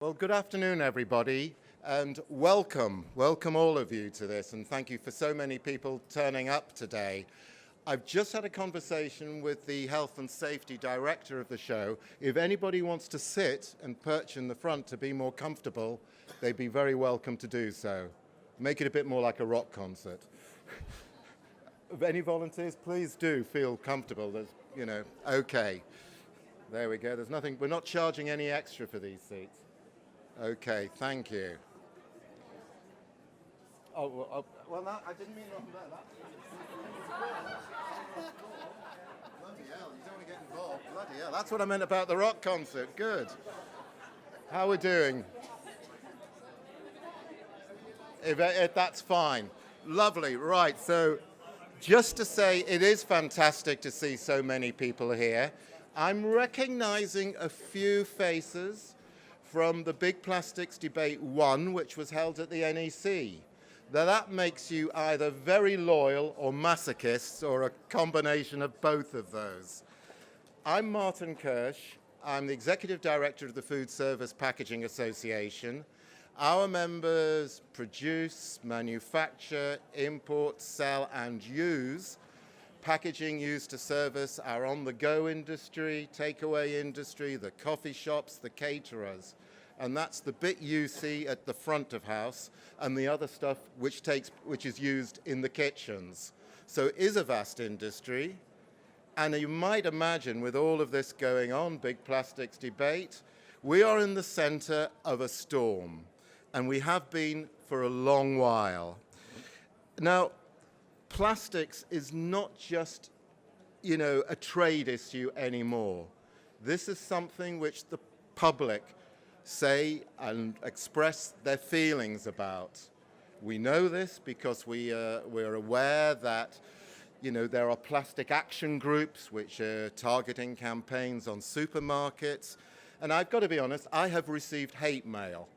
Well, good afternoon, everybody, and welcome. Welcome all of you to this, and thank you for so many people turning up today. I've just had a conversation with the Health and Safety Director of the show. If anybody wants to sit and perch in the front to be more comfortable, they'd be very welcome to do so. Make it a bit more like a rock concert. If any volunteers, please do feel comfortable. Okay. There we go. There's nothing, we're not charging any extra for these seats. Okay, thank you. Well, no, I didn't mean that. Bloody hell, you don't want to get involved. Bloody hell, that's what I meant about the rock concert. Good. How are we doing? If that's fine. Lovely, right. So just to say, it is fantastic to see so many people here. I'm recognizing a few faces from the Big Plastics Debate 1, which was held at the NEC. Now that makes you either very loyal or masochists or a combination of both of those. I'm Martin Kirsch. I'm the Executive Director of the Food Service Packaging Association. Our members produce, manufacture, import, sell, and use packaging used to service our on-the-go industry, takeaway industry, the coffee shops, the caterers. And that's the bit you see at the front of house and the other stuff which is used in the kitchens. So it is a vast industry. And you might imagine with all of this going on, Big Plastics Debate, we are in the center of a storm. And we have been for a long while. Now, plastics is not just, a trade issue anymore. This is something which the public say and express their feelings about. We know this because we're aware that, there are plastic action groups which are targeting campaigns on supermarkets. And I've got to be honest, I have received hate mail.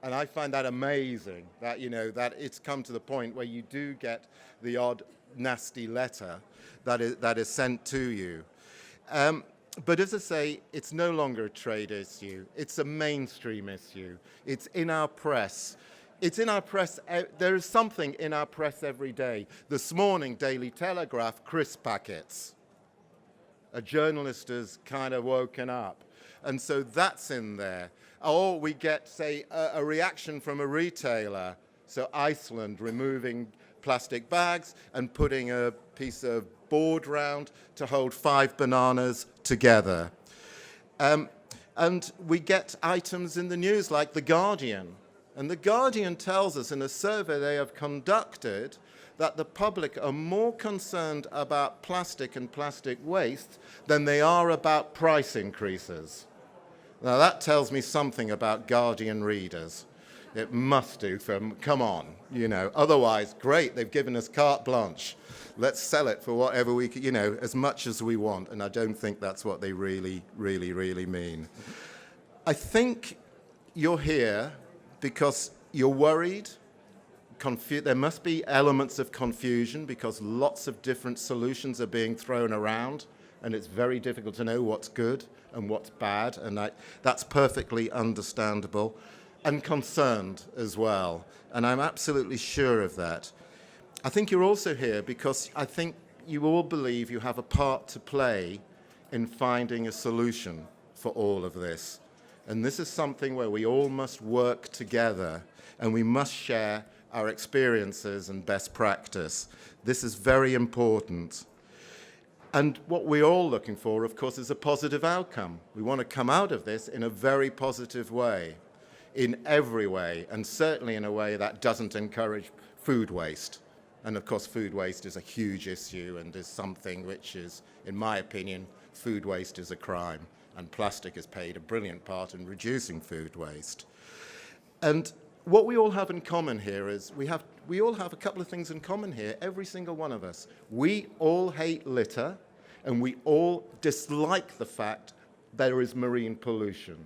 And I find that amazing that, that it's come to the point where you do get the odd nasty letter that is sent to you. But as I say, it's no longer a trade issue. It's a mainstream issue. It's in our press. It's in our press. There is something in our press every day. This morning, Daily Telegraph, crisp packets. A journalist has kind of woken up. And so that's in there. Or we get, say, a reaction from a retailer. So Iceland removing plastic bags and putting a piece of board round to hold 5 bananas together. And we get items in the news like The Guardian. And The Guardian tells us in a survey they have conducted that the public are more concerned about plastic and plastic waste than they are about price increases. Now that tells me something about Guardian readers. It must do for them. Come on, Otherwise, great, they've given us carte blanche. Let's sell it for whatever we can, as much as we want. And I don't think that's what they really, really, really mean. I think you're here because you're worried. There must be elements of confusion because lots of different solutions are being thrown around. And it's very difficult to know what's good and what's bad, and that's perfectly understandable, and concerned as well. And I'm absolutely sure of that. I think you're also here because I think you all believe you have a part to play in finding a solution for all of this. And this is something where we all must work together, and we must share our experiences and best practice. This is very important. And what we're all looking for, of course, is a positive outcome. We want to come out of this in a very positive way, in every way, and certainly in a way that doesn't encourage food waste. And of course, food waste is a huge issue and is something which is, in my opinion, food waste is a crime. And plastic has played a brilliant part in reducing food waste. And what we all have in common here is we all have a couple of things in common here, every single one of us. We all hate litter, and we all dislike the fact there is marine pollution.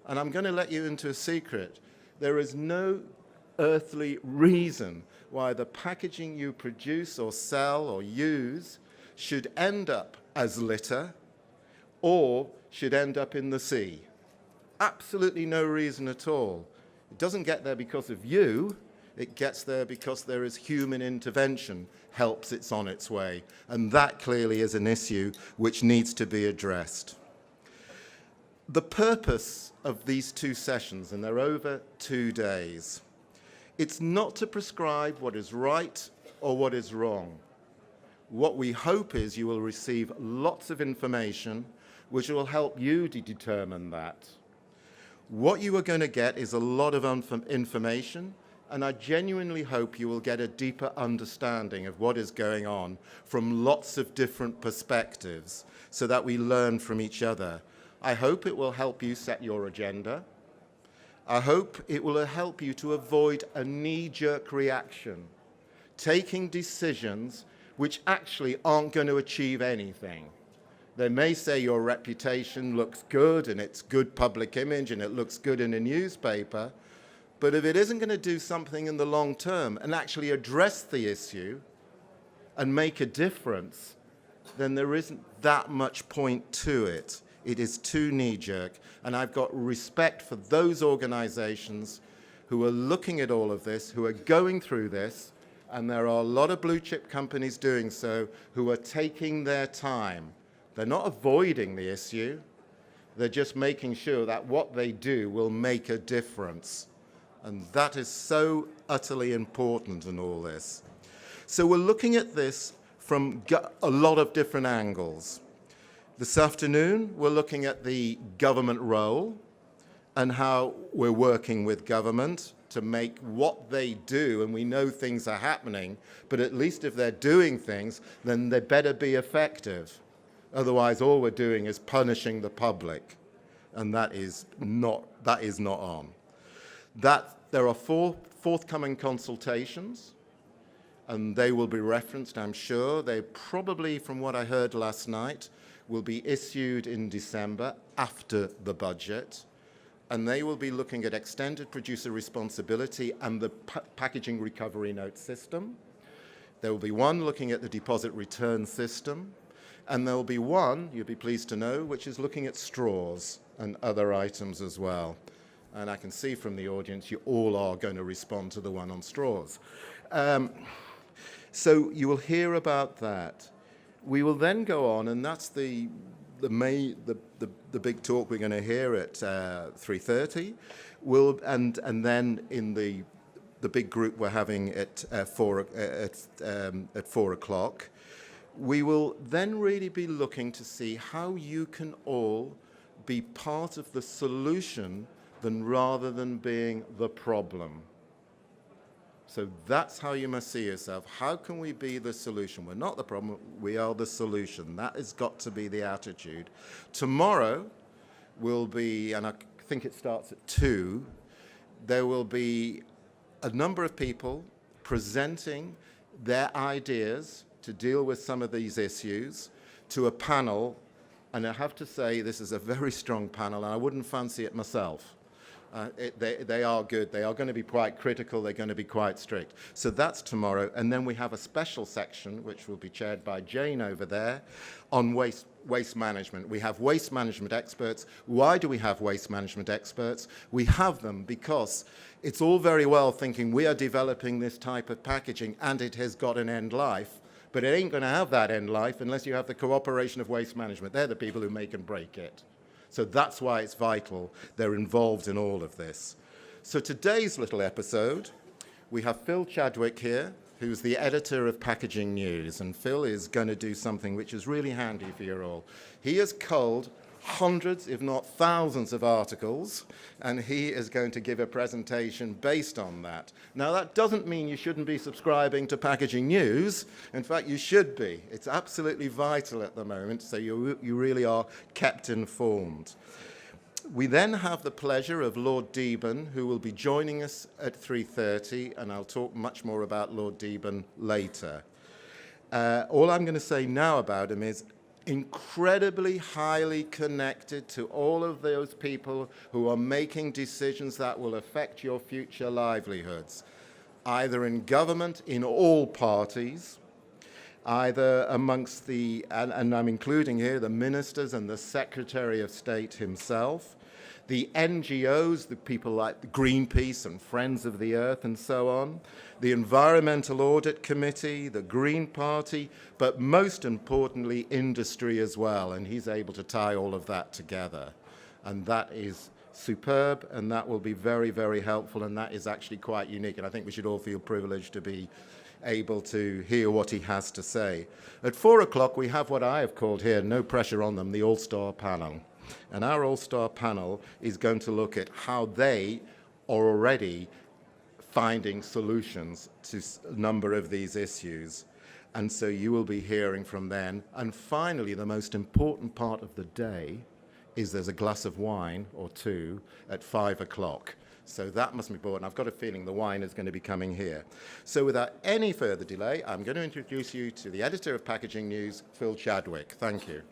And I'm going to let you into a secret. There is no earthly reason why the packaging you produce or sell or use should end up as litter or should end up in the sea. absolutely no reason at all. It doesn't get there because of you. It gets there because there is human intervention, helps it's on its way. And that clearly is an issue which needs to be addressed. The purpose of these two sessions, and they're over 2 days, it's not to prescribe what is right or what is wrong. What we hope is you will receive lots of information which will help you to determine that. What you are going to get is a lot of information, and I genuinely hope you will get a deeper understanding of what is going on from lots of different perspectives so that we learn from each other. I hope it will help you set your agenda. I hope it will help you to avoid a knee-jerk reaction, taking decisions which actually aren't going to achieve anything. They may say your reputation looks good and it's good public image and it looks good in a newspaper, but if it isn't going to do something in the long term and actually address the issue and make a difference, then there isn't that much point to it. It is too knee-jerk, and I've got respect for those organizations who are looking at all of this, who are going through this, and there are a lot of blue-chip companies doing so who are taking their time. They're not avoiding the issue. They're just making sure that what they do will make a difference. And that is so utterly important in all this. So we're looking at this from a lot of different angles. This afternoon, we're looking at the government role and how we're working with government to make what they do, and we know things are happening, but at least if they're doing things, then they better be effective. Otherwise, all we're doing is punishing the public, and that is not on. There are 4 forthcoming consultations, and they will be referenced, I'm sure. They probably, from what I heard last night, will be issued in December after the budget, and they will be looking at extended producer responsibility and the packaging recovery note system. There will be one looking at the deposit return system, and there will be one, you'll be pleased to know, which is looking at straws and other items as well. And I can see from the audience you all are going to respond to the one on straws. So you will hear about that. We will then go on, and that's the big talk we're going to hear at 3:30. And then in the big group we're having at 4 o'clock, we will then really be looking to see how you can all be part of the solution rather than being the problem. So that's how you must see yourself. How can we be the solution? We're not the problem, we are the solution. That has got to be the attitude. Tomorrow will be, and I think it starts at 2, there will be a number of people presenting their ideas to deal with some of these issues to a panel, and I have to say this is a very strong panel, and I wouldn't fancy it myself. They are good. They are going to be quite critical. They're going to be quite strict. So that's tomorrow. And then we have a special section, which will be chaired by Jane over there, on waste management. We have waste management experts. Why do we have waste management experts? We have them because it's all very well thinking we are developing this type of packaging and it has got an end life, but it ain't going to have that end life unless you have the cooperation of waste management. They're the people who make and break it. So that's why it's vital they're involved in all of this. So today's little episode, we have Phil Chadwick here, who's the editor of Packaging News, and Phil is going to do something which is really handy for you all. He has culled hundreds, if not thousands, of articles, and he is going to give a presentation based on that. Now, that doesn't mean you shouldn't be subscribing to Packaging News. In fact, you should be. It's absolutely vital at the moment, so you really are kept informed. We then have the pleasure of Lord Deben, who will be joining us at 3:30, and I'll talk much more about Lord Deben later. All I'm going to say now about him is incredibly highly connected to all of those people who are making decisions that will affect your future livelihoods, either in government, in all parties, either amongst and I'm including here the ministers and the Secretary of State himself. the NGOs, the people like Greenpeace and Friends of the Earth and so on, the Environmental Audit Committee, the Green Party, but most importantly, industry as well. And he's able to tie all of that together. And that is superb, and that will be very, very helpful, and that is actually quite unique. And I think we should all feel privileged to be able to hear what he has to say. At 4 o'clock, we have what I have called here, no pressure on them, the All-Star Panel. And our All-Star Panel is going to look at how they are already finding solutions to a number of these issues. And so you will be hearing from them. And finally, the most important part of the day is there's a glass of wine or two at 5 o'clock. So that must be important. I've got a feeling the wine is going to be coming here. So without any further delay, I'm going to introduce you to the editor of Packaging News, Phil Chadwick. Thank you.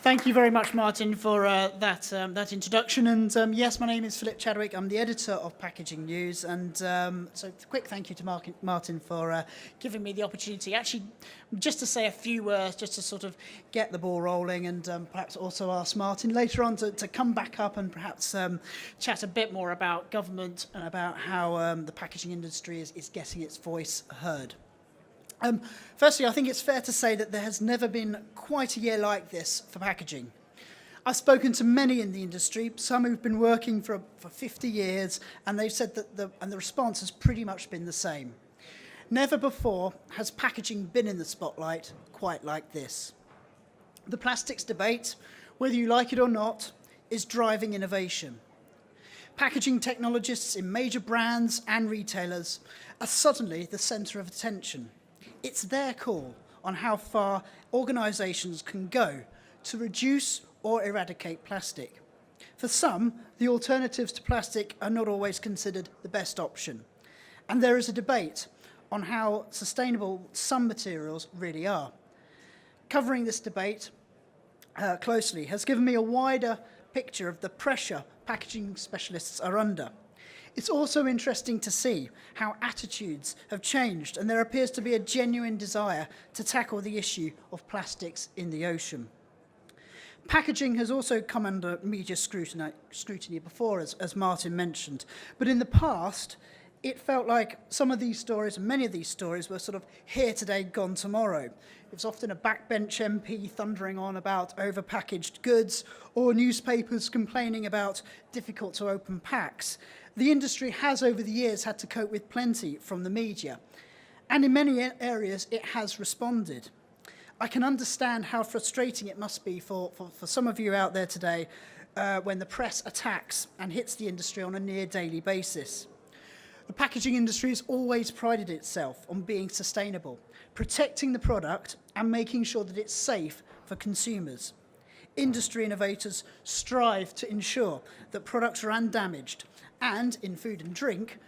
Thank you very much, Martin, for that introduction. And yes, my name is Philip Chadwick. I'm the editor of Packaging News. And so a quick thank you to Martin for giving me the opportunity, actually, just to say a few words, just to sort of get the ball rolling, and perhaps also ask Martin later on to come back up and perhaps chat a bit more about government and about how the packaging industry is getting its voice heard. Firstly, I think it's fair to say that there has never been quite a year like this for packaging. I've spoken to many in the industry, some who've been working for 50 years, and they've said that the response has pretty much been the same. Never before has packaging been in the spotlight quite like this. The plastics debate, whether you like it or not, is driving innovation. Packaging technologists in major brands and retailers are suddenly the centre of attention. It's their call on how far organisations can go to reduce or eradicate plastic. For some, the alternatives to plastic are not always considered the best option. And there is a debate on how sustainable some materials really are. Covering this debate closely has given me a wider picture of the pressure packaging specialists are under. It's also interesting to see how attitudes have changed, and there appears to be a genuine desire to tackle the issue of plastics in the ocean. Packaging has also come under media scrutiny before, as Martin mentioned, but in the past, it felt like some of these stories, and many of these stories, were sort of here today, gone tomorrow. It was often a backbench MP thundering on about overpackaged goods, or newspapers complaining about difficult-to-open packs. The industry has, over the years, had to cope with plenty from the media, and in many areas, it has responded. I can understand how frustrating it must be for some of you out there today when the press attacks and hits the industry on a near daily basis. The packaging industry has always prided itself on being sustainable, protecting the product and making sure that it's safe for consumers. Industry innovators strive to ensure that products are undamaged and, in food and drink,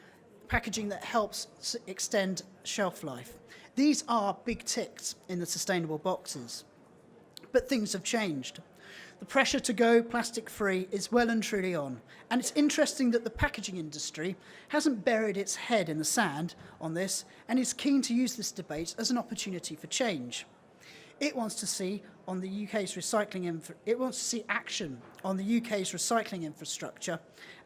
packaging that helps extend shelf life. These are big ticks in the sustainable boxes. But things have changed. The pressure to go plastic-free is well and truly on, and it's interesting that the packaging industry hasn't buried its head in the sand on this and is keen to use this debate as an opportunity for change. It wants to see on the UK's action on the UK's recycling infrastructure,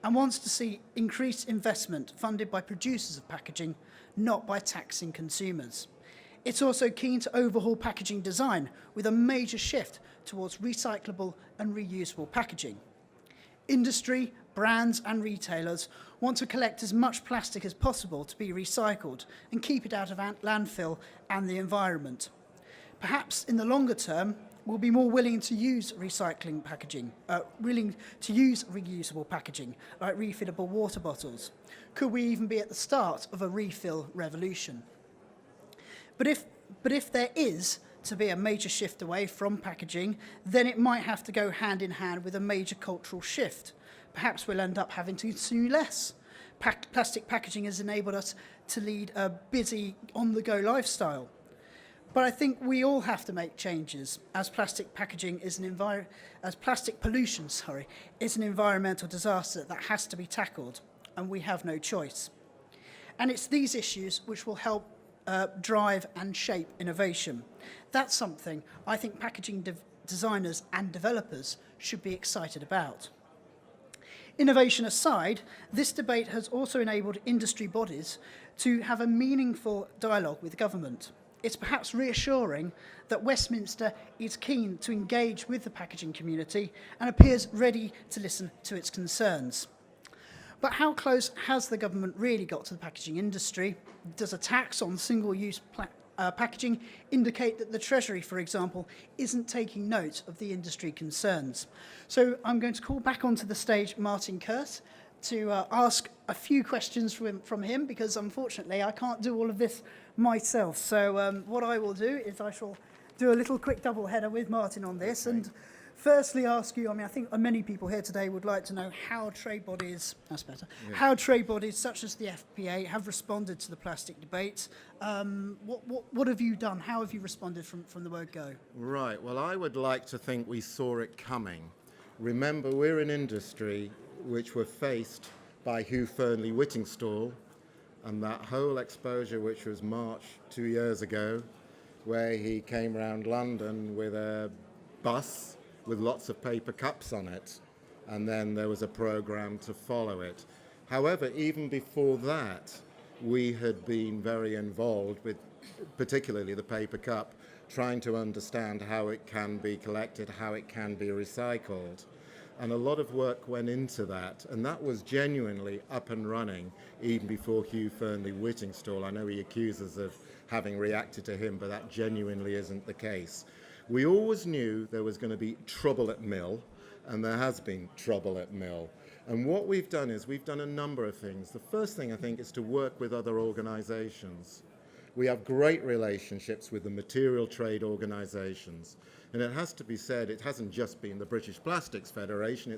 and wants to see increased investment funded by producers of packaging, not by taxing consumers. It's also keen to overhaul packaging design with a major shift towards recyclable and reusable packaging. Industry, brands and retailers want to collect as much plastic as possible to be recycled and keep it out of landfill and the environment. Perhaps in the longer term, we'll be more willing to use recycling packaging, willing to use reusable packaging, like refillable water bottles. Could we even be at the start of a refill revolution? But if there is to be a major shift away from packaging, then it might have to go hand in hand with a major cultural shift. Perhaps we'll end up having to consume less. Plastic packaging has enabled us to lead a busy, on-the-go lifestyle. But I think we all have to make changes, as plastic packaging is plastic pollution, is an environmental disaster that has to be tackled, and we have no choice. And it's these issues which will help drive and shape innovation. That's something I think packaging designers and developers should be excited about. Innovation aside, this debate has also enabled industry bodies to have a meaningful dialogue with government. It's perhaps reassuring that Westminster is keen to engage with the packaging community and appears ready to listen to its concerns. But how close has the government really got to the packaging industry? Does a tax on single-use packaging indicate that the Treasury, for example, isn't taking note of the industry concerns? So I'm going to call back onto the stage Martin Kurt to ask a few questions from him, because unfortunately I can't do all of this myself. So what I will do is I shall do a little quick double header with Martin on this, and firstly ask you, I think many people here today would like to know how trade bodies, how trade bodies such as the FPA have responded to the plastic debate. What have you done? How have you responded from the word go? Right, well, I would like to think we saw it coming. Remember, we're an industry which were faced by Hugh Fearnley-Whittingstall and that whole exposure which was March 2 years ago, where he came around London with a bus with lots of paper cups on it, and then there was a program to follow it. However, even before that, we had been very involved with particularly the paper cup, trying to understand how it can be collected, how it can be recycled. And a lot of work went into that, and that was genuinely up and running even before Hugh Fearnley-Whittingstall. I know he accuses us of having reacted to him, but that genuinely isn't the case. We always knew there was going to be trouble at Mill, and there has been trouble at Mill. And what we've done is we've done a number of things. The first thing, I think, is to work with other organizations. We have great relationships with the material trade organizations. And it has to be said, it hasn't just been the British Plastics Federation,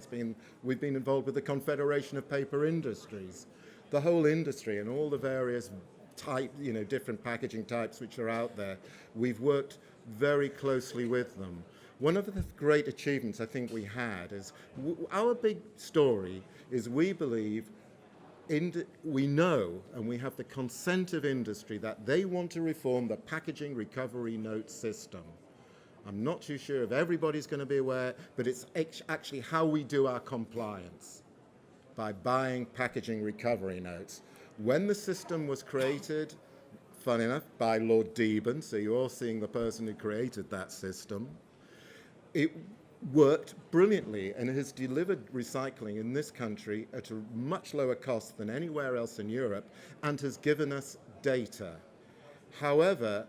we've been involved with the Confederation of Paper Industries. The whole industry and all the various different packaging types which are out there, we've worked very closely with them. One of the great achievements I think we had is, our big story is we believe, we know and we have the consent of industry that they want to reform the packaging recovery note system. I'm not too sure if everybody's going to be aware, but it's actually how we do our compliance, by buying packaging recovery notes. When the system was created, fun enough, by Lord Deben, so you're all seeing the person who created that system, it worked brilliantly and has delivered recycling in this country at a much lower cost than anywhere else in Europe, and has given us data. However,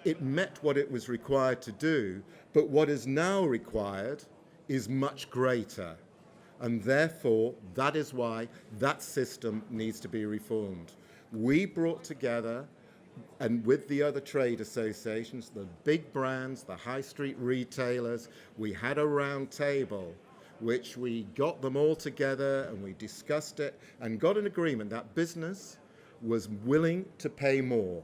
it met what it was required to do, but what is now required is much greater. And therefore, that is why that system needs to be reformed. We brought together, and with the other trade associations, the big brands, the high street retailers, we had a round table which we got them all together and we discussed it and got an agreement that business was willing to pay more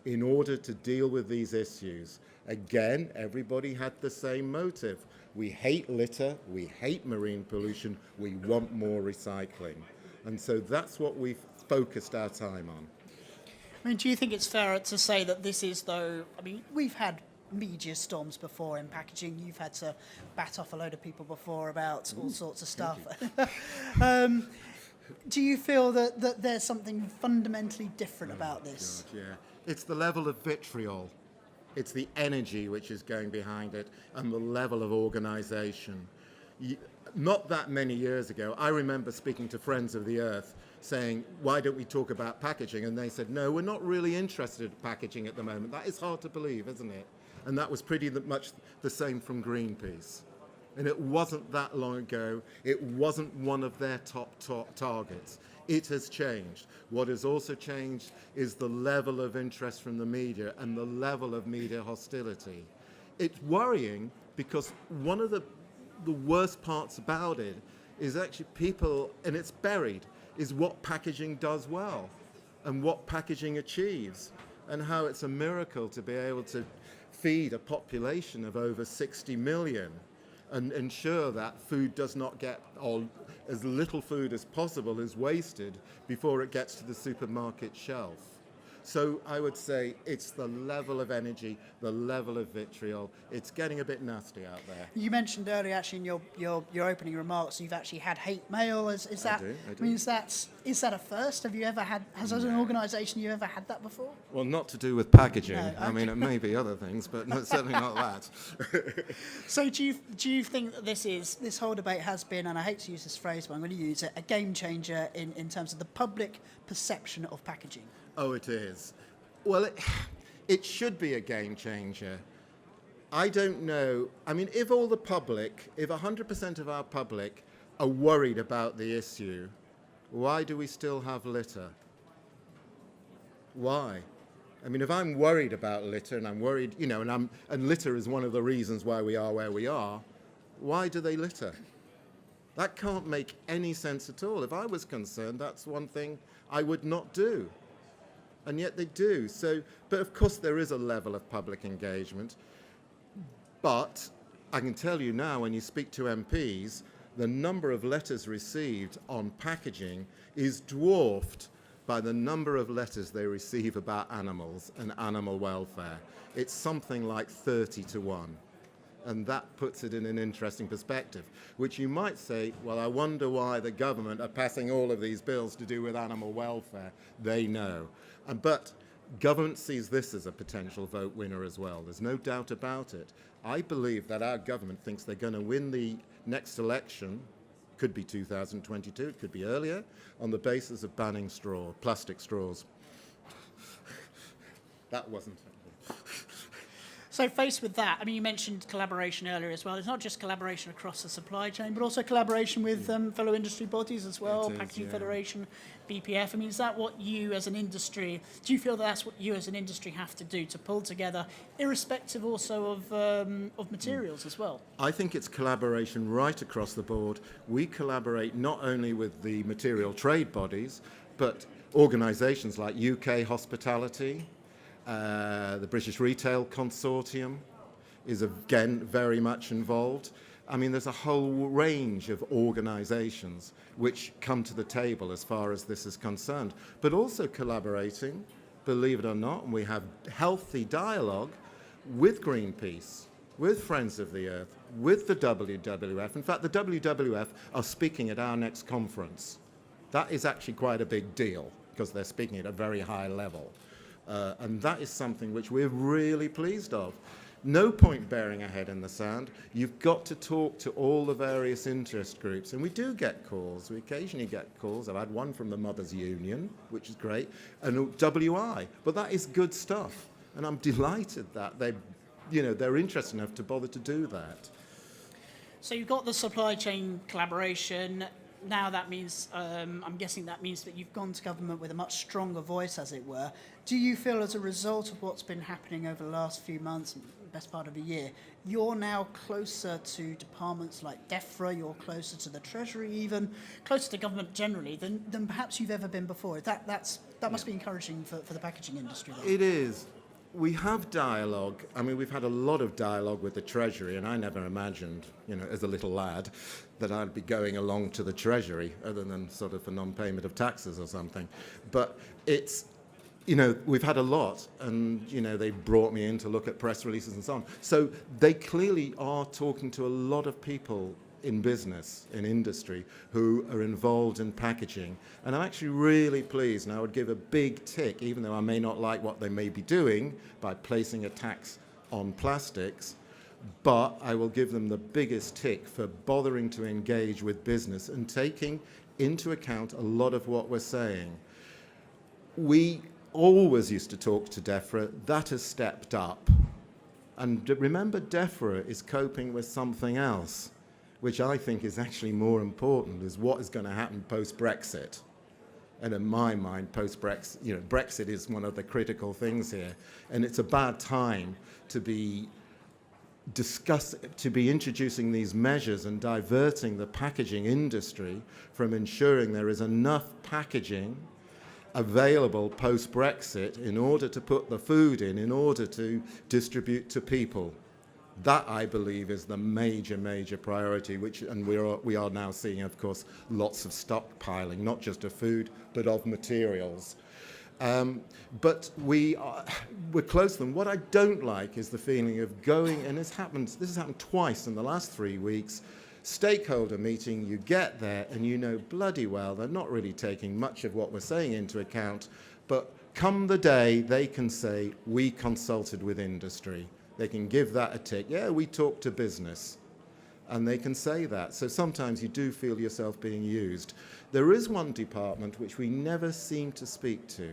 in order to deal with these issues. Again, everybody had the same motive. We hate litter, we hate marine pollution, we want more recycling. And so that's what we've focused our time on. I mean, do you think it's fair to say that this is, though, we've had media storms before in packaging. You've had to bat off a load of people before about all sorts of stuff. Do you feel that there's something fundamentally different about this? God, yeah. It's the level of vitriol. It's the energy which is going behind it and the level of organization. Not that many years ago, I remember speaking to Friends of the Earth saying, why don't we talk about packaging? And they said, no, we're not really interested in packaging at the moment. That is hard to believe, isn't it? And that was pretty much the same from Greenpeace. And it wasn't that long ago. It wasn't one of their top targets. It has changed. What has also changed is the level of interest from the media and the level of media hostility. It's worrying because one of the worst parts about it is actually people, and it's buried, is what packaging does well and what packaging achieves and how it's a miracle to be able to feed a population of over 60 million and ensure that food does not get, or as little food as possible is wasted before it gets to the supermarket shelf. So I would say it's the level of energy, the level of vitriol. It's getting a bit nasty out there. You mentioned earlier, actually, in your opening remarks, you've actually had hate mail. Is that? I do. mean, is that a first? Have you ever had? Has as an organisation you ever had that before? Well, not to do with packaging. No, I mean, it may be other things, but certainly not that. So do you think that this whole debate has been, and I hate to use this phrase, but I'm going to use it, a game changer in terms of the public perception of packaging? Oh, it is. Well, it should be a game changer. I don't know. I mean, if all the public, if 100% of our public are worried about the issue, why do we still have litter? Why? I mean, if I'm worried about litter and I'm worried, you know, and litter is one of the reasons why we are where we are, why do they litter? That can't make any sense at all. If I was concerned, that's one thing I would not do. And yet they do. So, but of course there is a level of public engagement. But I can tell you now, when you speak to MPs, the number of letters received on packaging is dwarfed by the number of letters they receive about animals and animal welfare. It's something like 30 to 1. And that puts it in an interesting perspective, which you might say, well, I wonder why the government are passing all of these bills to do with animal welfare. They know. But government sees this as a potential vote winner as well. There's no doubt about it. I believe that our government thinks they're going to win the next election, could be 2022, it could be earlier, on the basis of banning plastic straws. That wasn't. So faced with that, I mean, you mentioned collaboration earlier as well. It's not just collaboration across the supply chain, but also collaboration with fellow industry bodies as well, It is, Packaging yeah. Federation, BPF. I mean, is that what you as an industry, do you feel that that's what you as an industry have to do to pull together, irrespective also of materials as well? I think it's collaboration right across the board. We collaborate not only with the material trade bodies, but organisations like UK Hospitality, the British Retail Consortium is again very much involved. I mean, there's a whole range of organisations which come to the table as far as this is concerned, but also collaborating, believe it or not, and we have healthy dialogue with Greenpeace, with Friends of the Earth, with the WWF. In fact, the WWF are speaking at our next conference. That is actually quite a big deal because they're speaking at a very high level. And that is something which we're really pleased of. No point burying our head in the sand. You've got to talk to all the various interest groups. And we do get calls. We occasionally get calls. I've had one from the Mothers Union, which is great, and WI. But that is good stuff. And I'm delighted that they're interested enough to bother to do that. So you've got the supply chain collaboration. Now that means, I'm guessing that means that you've gone to government with a much stronger voice, as it were. Do you feel, as a result of what's been happening over the last few months, best part of a year, you're now closer to departments like DEFRA, you're closer to the Treasury even, closer to government generally than perhaps you've ever been before? That must be encouraging for the packaging industry, though. It is. We have dialogue. I mean, we've had a lot of dialogue with the Treasury, and I never imagined, as a little lad, that I'd be going along to the Treasury, other than sort of for non-payment of taxes or something. But it's, we've had a lot, and, they brought me in to look at press releases and so on. So they clearly are talking to a lot of people in business, in industry, who are involved in packaging. And I'm actually really pleased, and I would give a big tick, even though I may not like what they may be doing by placing a tax on plastics, but I will give them the biggest tick for bothering to engage with business and taking into account a lot of what we're saying. We always used to talk to DEFRA. That has stepped up. And remember, DEFRA is coping with something else, which I think is actually more important, is what is going to happen post-Brexit. And in my mind, post-Brexit, Brexit is one of the critical things here. And it's a bad time to be introducing these measures and diverting the packaging industry from ensuring there is enough packaging available post-Brexit in order to put the food in order to distribute to people. That, I believe, is the major priority, and we are now seeing, of course, lots of stockpiling, not just of food, but of materials. But we're close to them. What I don't like is the feeling of going, and this has happened twice in the last 3 weeks, stakeholder meeting, you get there and you know bloody well they're not really taking much of what we're saying into account, but come the day they can say, we consulted with industry. They can give that a tick. Yeah, we talked to business. And they can say that. So sometimes you do feel yourself being used. There is one department which we never seem to speak to,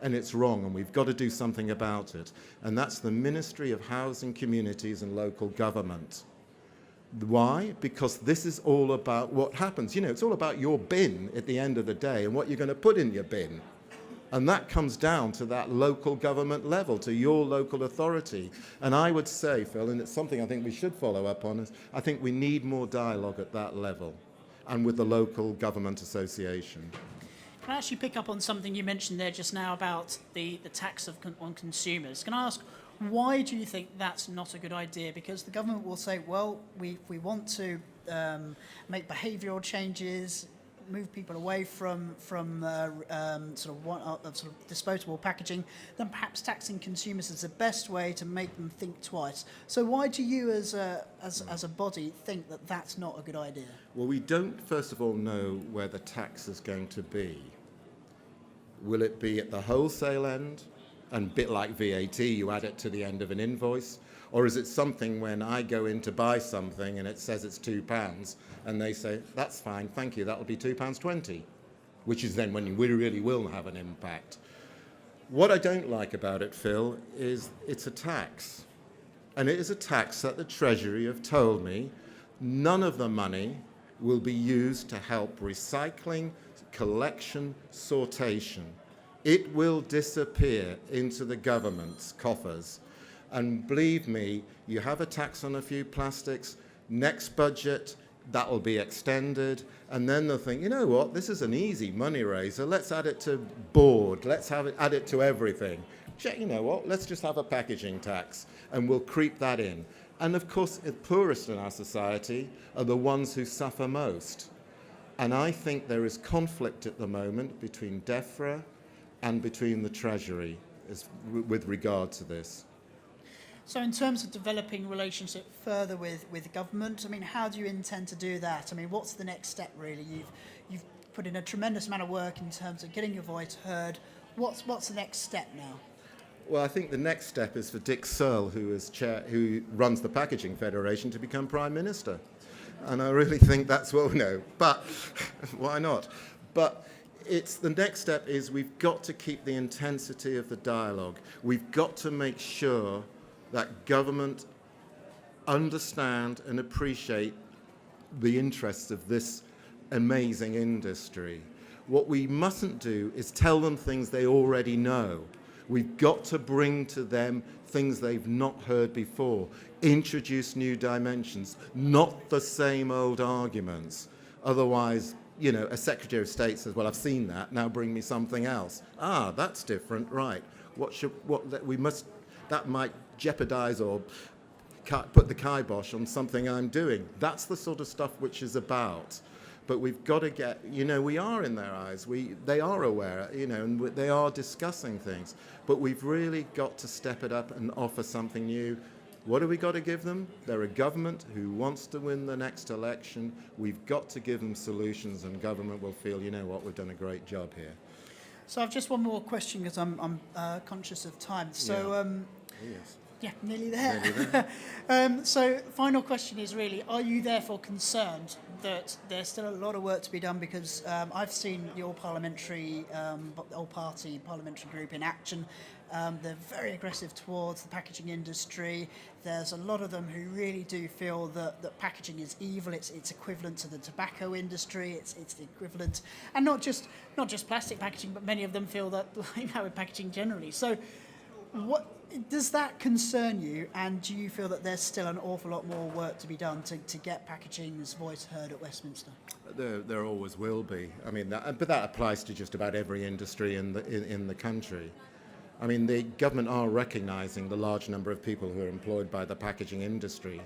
and it's wrong, and we've got to do something about it. And that's the Ministry of Housing, Communities and Local Government. Why? Because this is all about what happens. You know, it's all about your bin at the end of the day and what you're going to put in your bin. And that comes down to that local government level, to your local authority. And I would say, Phil, and it's something I think we should follow up on, is I think we need more dialogue at that level and with the local government association. Can I actually pick up on something you mentioned there just now about the tax on consumers? Can I ask, why do you think that's not a good idea? Because the government will say, well, we want to make behavioural changes, move people away from sort of disposable packaging, then perhaps taxing consumers is the best way to make them think twice. So why do you, as a body, think that that's not a good idea? Well, we don't, first of all, know where the tax is going to be. Will it be at the wholesale end? And a bit like VAT, you add it to the end of an invoice? Or is it something when I go in to buy something and it says it's £2 and they say, that's fine, thank you, that'll be £2.20, which is then when we really will have an impact. What I don't like about it, Phil, is it's a tax. And it is a tax that the Treasury have told me none of the money will be used to help recycling, collection, sortation. It will disappear into the government's coffers. And believe me, you have a tax on a few plastics, next budget, that will be extended, and then they'll think, you know what, this is an easy money raiser, let's add it to board, let's add it to everything. You know what, let's just have a packaging tax, and we'll creep that in. And of course, the poorest in our society are the ones who suffer most. And I think there is conflict at the moment between DEFRA and between the Treasury with regard to this. So in terms of developing relationship further with the government, I mean, how do you intend to do that? I mean, what's the next step, really? You've put in a tremendous amount of work in terms of getting your voice heard. What's the next step now? Well, I think the next step is for Dick Searle, who runs the Packaging Federation, to become Prime Minister. And I really think that's what we know. But why not? But the next step is we've got to keep the intensity of the dialogue. We've got to make sure that government understand and appreciate the interests of this amazing industry. What we mustn't do is tell them things they already know. We've got to bring to them things they've not heard before, introduce new dimensions, not the same old arguments. Otherwise, you know, a Secretary of State says, well, I've seen that, now bring me something else. Ah, that's different, right. That might jeopardize or put the kibosh on something I'm doing. That's the sort of stuff which is about. But we've got to get, you know, we are in their eyes. They are aware, you know, and they are discussing things. But we've really got to step it up and offer something new. What have we got to give them? They're a government who wants to win the next election. We've got to give them solutions, and government will feel, you know what, we've done a great job here. So I've just one more question because I'm conscious of time. So, Yes. Yeah, nearly there. Nearly there. So final question is really, are you therefore concerned that there's still a lot of work to be done? Because I've seen your parliamentary, all-party parliamentary group in action. They're very aggressive towards the packaging industry. There's a lot of them who really do feel that packaging is evil. It's equivalent to the tobacco industry. It's the equivalent, and not just plastic packaging, but many of them feel that like that with packaging generally. So, what does that concern you? And do you feel that there's still an awful lot more work to be done to get packaging's voice heard at Westminster? There always will be. I mean, but that applies to just about every industry in the country. I mean, the government are recognising the large number of people who are employed by the packaging industry,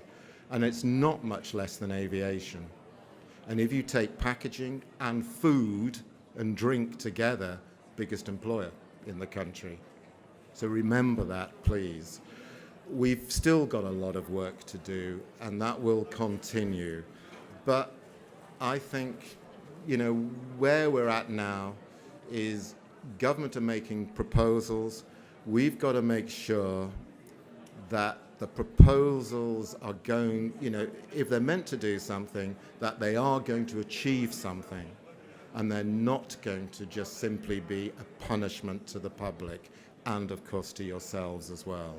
and it's not much less than aviation. And if you take packaging and food and drink together, biggest employer. in the country. So remember that, please. We've still got a lot of work to do, and that will continue. But I think, where we're at now is government are making proposals. We've got to make sure that the proposals are going, if they're meant to do something, that they are going to achieve something, and they're not going to just simply be a punishment to the public and, of course, to yourselves as well.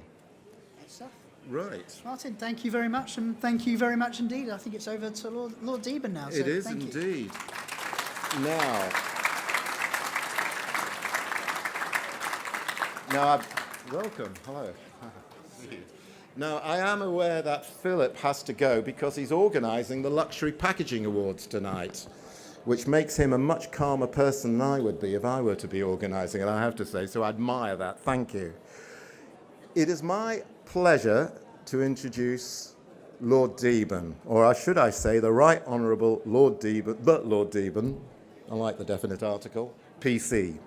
Good stuff. Right. Martin, thank you very much, and thank you very much indeed. I think it's over to Lord Deben now. So It is thank you. indeed. Now, welcome. Hello. Now, I am aware that Philip has to go because he's organising the Luxury Packaging Awards tonight, which makes him a much calmer person than I would be if I were to be organising it, I have to say, so I admire that. Thank you. It is my pleasure to introduce Lord Deben, or should I say the Right Honourable Lord Deben, I like the definite article, PC.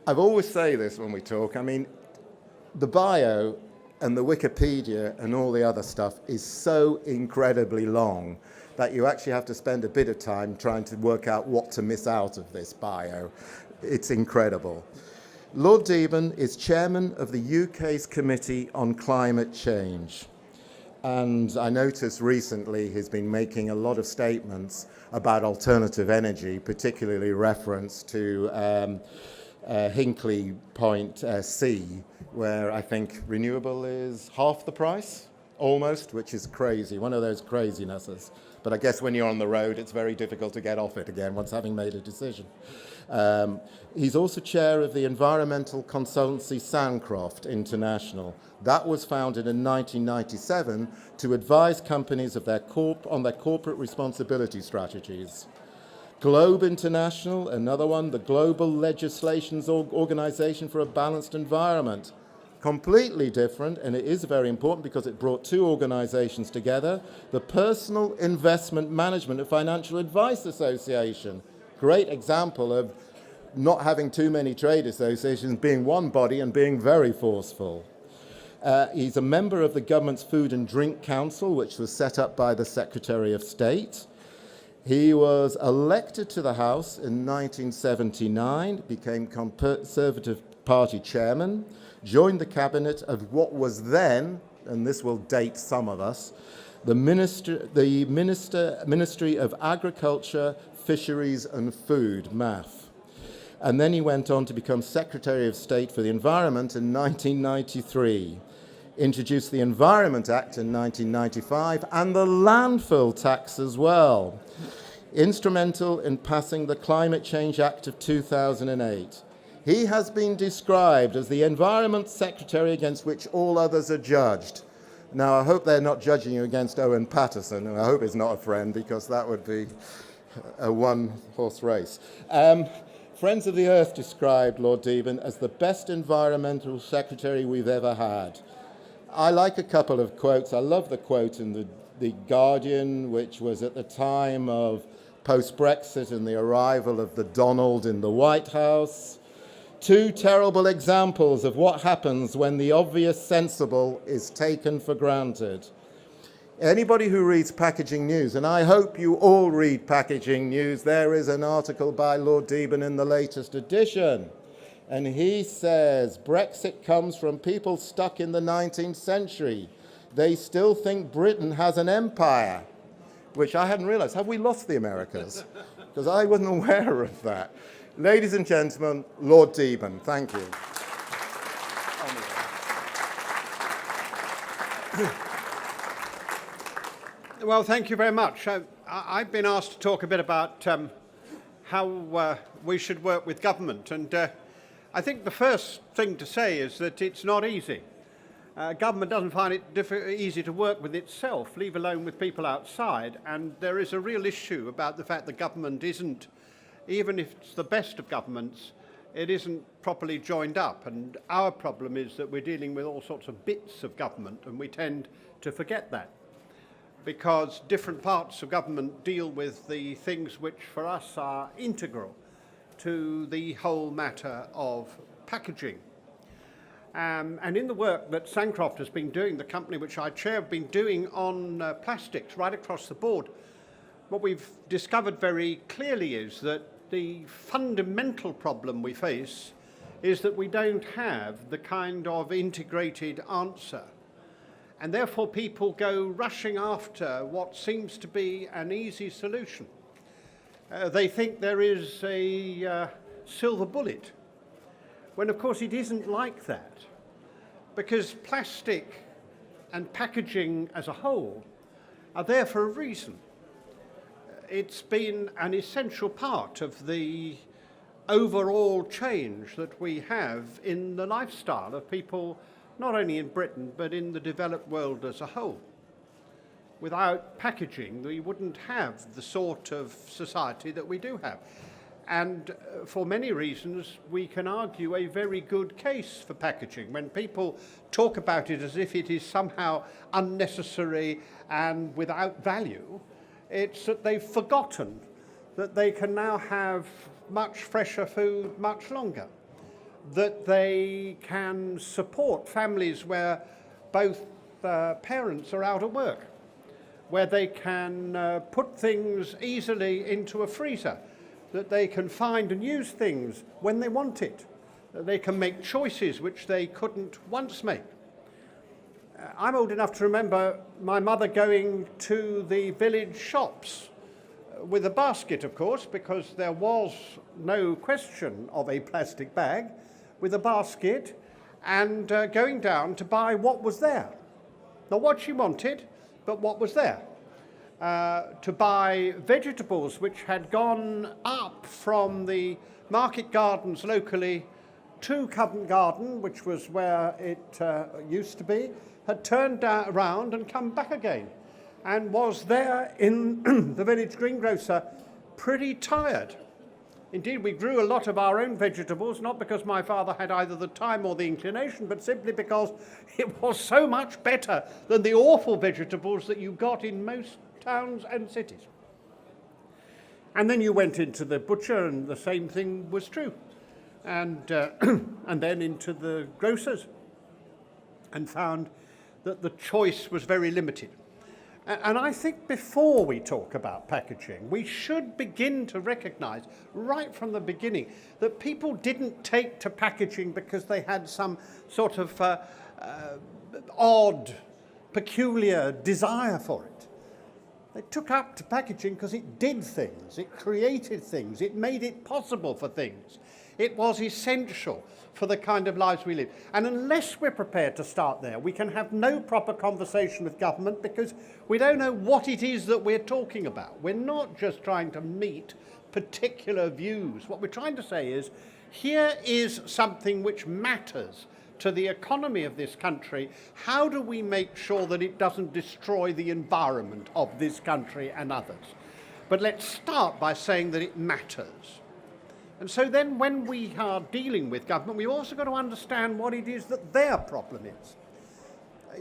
I've always say this when we talk, the bio and the Wikipedia and all the other stuff is so incredibly long that you actually have to spend a bit of time trying to work out what to miss out of this bio. It's incredible. Lord Deben is chairman of the UK's Committee on Climate Change. And I noticed recently he's been making a lot of statements about alternative energy, particularly reference to Hinkley Point C, where I think renewable is half the price, almost, which is crazy, one of those crazinesses. But I guess when you're on the road, it's very difficult to get off it again once having made a decision. He's also chair of the environmental consultancy Sandcroft International. That was founded in 1997 to advise companies of on their corporate responsibility strategies. Globe International, another one, the Global Legislations Organization for a Balanced Environment. Completely different, and it is very important because it brought two organizations together. The Personal Investment Management and Financial Advice Association. Great example of not having too many trade associations, being one body and being very forceful. He's a member of the government's Food and Drink Council, which was set up by the Secretary of State. He was elected to the House in 1979, became Conservative Party chairman, joined the cabinet of what was then, and this will date some of us, the Ministry of Agriculture, Fisheries and Food, MAF. And then he went on to become Secretary of State for the Environment in 1993, introduced the Environment Act in 1995, and the landfill tax as well. Instrumental in passing the Climate Change Act of 2008. He has been described as the Environment Secretary against which all others are judged. Now, I hope they're not judging you against Owen Paterson, and I hope he's not a friend, because that would be a one-horse race. Friends of the Earth described Lord Deben as the best environmental secretary we've ever had. I like a couple of quotes. I love the quote in the Guardian, which was at the time of post-Brexit and the arrival of the Donald in the White House. Two terrible examples of what happens when the obvious sensible is taken for granted. Anybody who reads Packaging News, and I hope you all read Packaging News, there is an article by Lord Deben in the latest edition. And he says, Brexit comes from people stuck in the 19th century. They still think Britain has an empire, which I hadn't realized. Have we lost the Americas? Because I wasn't aware of that. Ladies and gentlemen, Lord Deben, thank you. Well, thank you very much. I've been asked to talk a bit about how we should work with government, and I think the first thing to say is that it's not easy. Government doesn't find it easy to work with itself, leave alone with people outside, and there is a real issue about the fact that government isn't, even if it's the best of governments, it isn't properly joined up. And our problem is that we're dealing with all sorts of bits of government, and we tend to forget that, because different parts of government deal with the things which for us are integral to the whole matter of packaging. And in the work that Sancroft has been doing, the company which I chair have been doing on plastics right across the board, what we've discovered very clearly is that the fundamental problem we face is that we don't have the kind of integrated answer. And therefore people go rushing after what seems to be an easy solution. They think there is a silver bullet, when of course it isn't like that. Because plastic and packaging as a whole are there for a reason. It's been an essential part of the overall change that we have in the lifestyle of people, not only in Britain, but in the developed world as a whole. Without packaging, we wouldn't have the sort of society that we do have. And for many reasons, we can argue a very good case for packaging. When people talk about it as if it is somehow unnecessary and without value, it's that they've forgotten that they can now have much fresher food much longer, that they can support families where both parents are out of work, where they can put things easily into a freezer, that they can find and use things when they want it, that they can make choices which they couldn't once make. I'm old enough to remember my mother going to the village shops with a basket, of course, because there was no question of a plastic bag, with a basket and going down to buy what was there. Not what she wanted, but what was there. To buy vegetables which had gone up from the market gardens locally to Covent Garden, which was where it used to be, had turned around and come back again, and was there in the village greengrocer pretty tired. Indeed, we grew a lot of our own vegetables, not because my father had either the time or the inclination, but simply because it was so much better than the awful vegetables that you got in most towns and cities. And then you went into the butcher and the same thing was true. And, and then into the grocers and found that the choice was very limited. And I think before we talk about packaging, we should begin to recognise right from the beginning that people didn't take to packaging because they had some sort of odd, peculiar desire for it. They took up to packaging because it did things, it created things, it made it possible for things. It was essential for the kind of lives we live. And unless we're prepared to start there, we can have no proper conversation with government because we don't know what it is that we're talking about. We're not just trying to meet particular views. What we're trying to say is, here is something which matters to the economy of this country. How do we make sure that it doesn't destroy the environment of this country and others? But let's start by saying that it matters. And so then when we are dealing with government, we've also got to understand what it is that their problem is.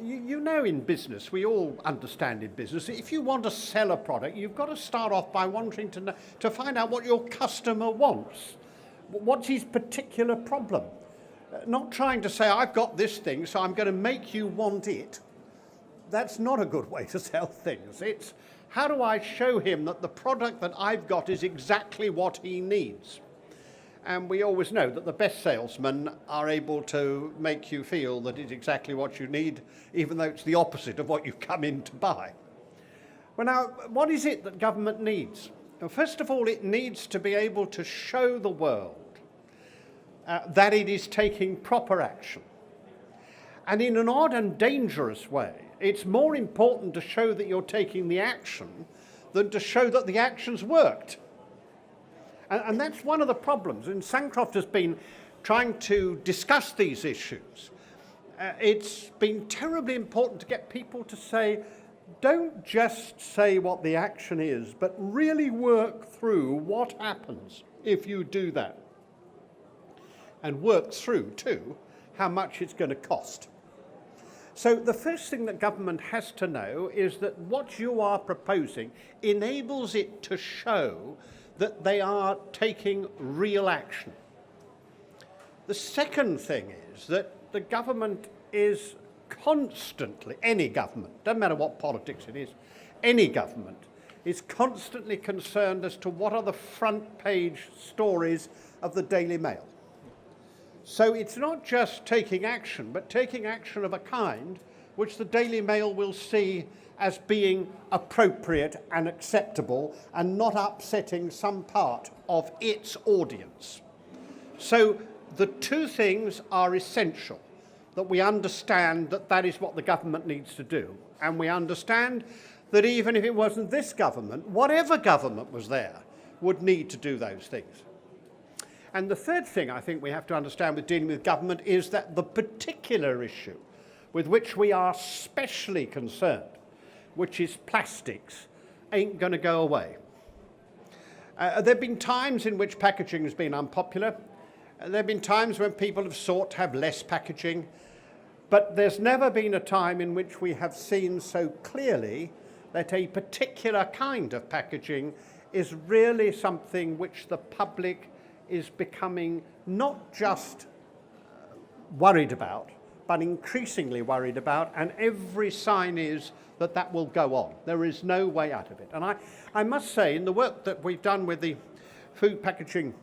You know, in business, we all understand in business, if you want to sell a product, you've got to start off by wanting to find out what your customer wants. What's his particular problem? Not trying to say, I've got this thing, so I'm going to make you want it. That's not a good way to sell things. It's, how do I show him that the product that I've got is exactly what he needs? And we always know that the best salesmen are able to make you feel that it's exactly what you need, even though it's the opposite of what you've come in to buy. Well, now, what is it that government needs? Well, first of all, it needs to be able to show the world that it is taking proper action. And in an odd and dangerous way, it's more important to show that you're taking the action than to show that the action's worked. And that's one of the problems. And Sancroft has been trying to discuss these issues. It's been terribly important to get people to say, don't just say what the action is, but really work through what happens if you do that. And work through, too, how much it's going to cost. So the first thing that government has to know is that what you are proposing enables it to show that they are taking real action. The second thing is that the government is constantly, any government, doesn't matter what politics it is, any government is constantly concerned as to what are the front page stories of the Daily Mail. So it's not just taking action, but taking action of a kind which the Daily Mail will see as being appropriate and acceptable and not upsetting some part of its audience. So the two things are essential, that we understand that that is what the government needs to do, and we understand that even if it wasn't this government, whatever government was there would need to do those things. And the third thing I think we have to understand with dealing with government is that the particular issue with which we are specially concerned, which is plastics, ain't going to go away. There have been times in which packaging has been unpopular. There have been times when people have sought to have less packaging. But there's never been a time in which we have seen so clearly that a particular kind of packaging is really something which the public is becoming not just worried about, but increasingly worried about, and every sign is that that will go on. There is no way out of it. And I must say, in the work that we've done with the food packaging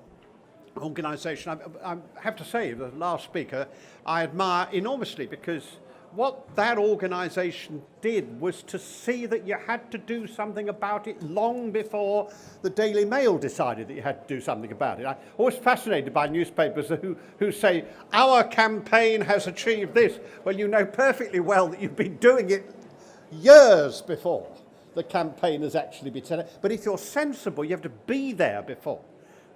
organisation, I have to say, the last speaker, I admire enormously, because what that organisation did was to see that you had to do something about it long before the Daily Mail decided that you had to do something about it. I'm always fascinated by newspapers who say, our campaign has achieved this. Well, you know perfectly well that you've been doing it years before the campaign has actually been set. But if you're sensible, you have to be there before.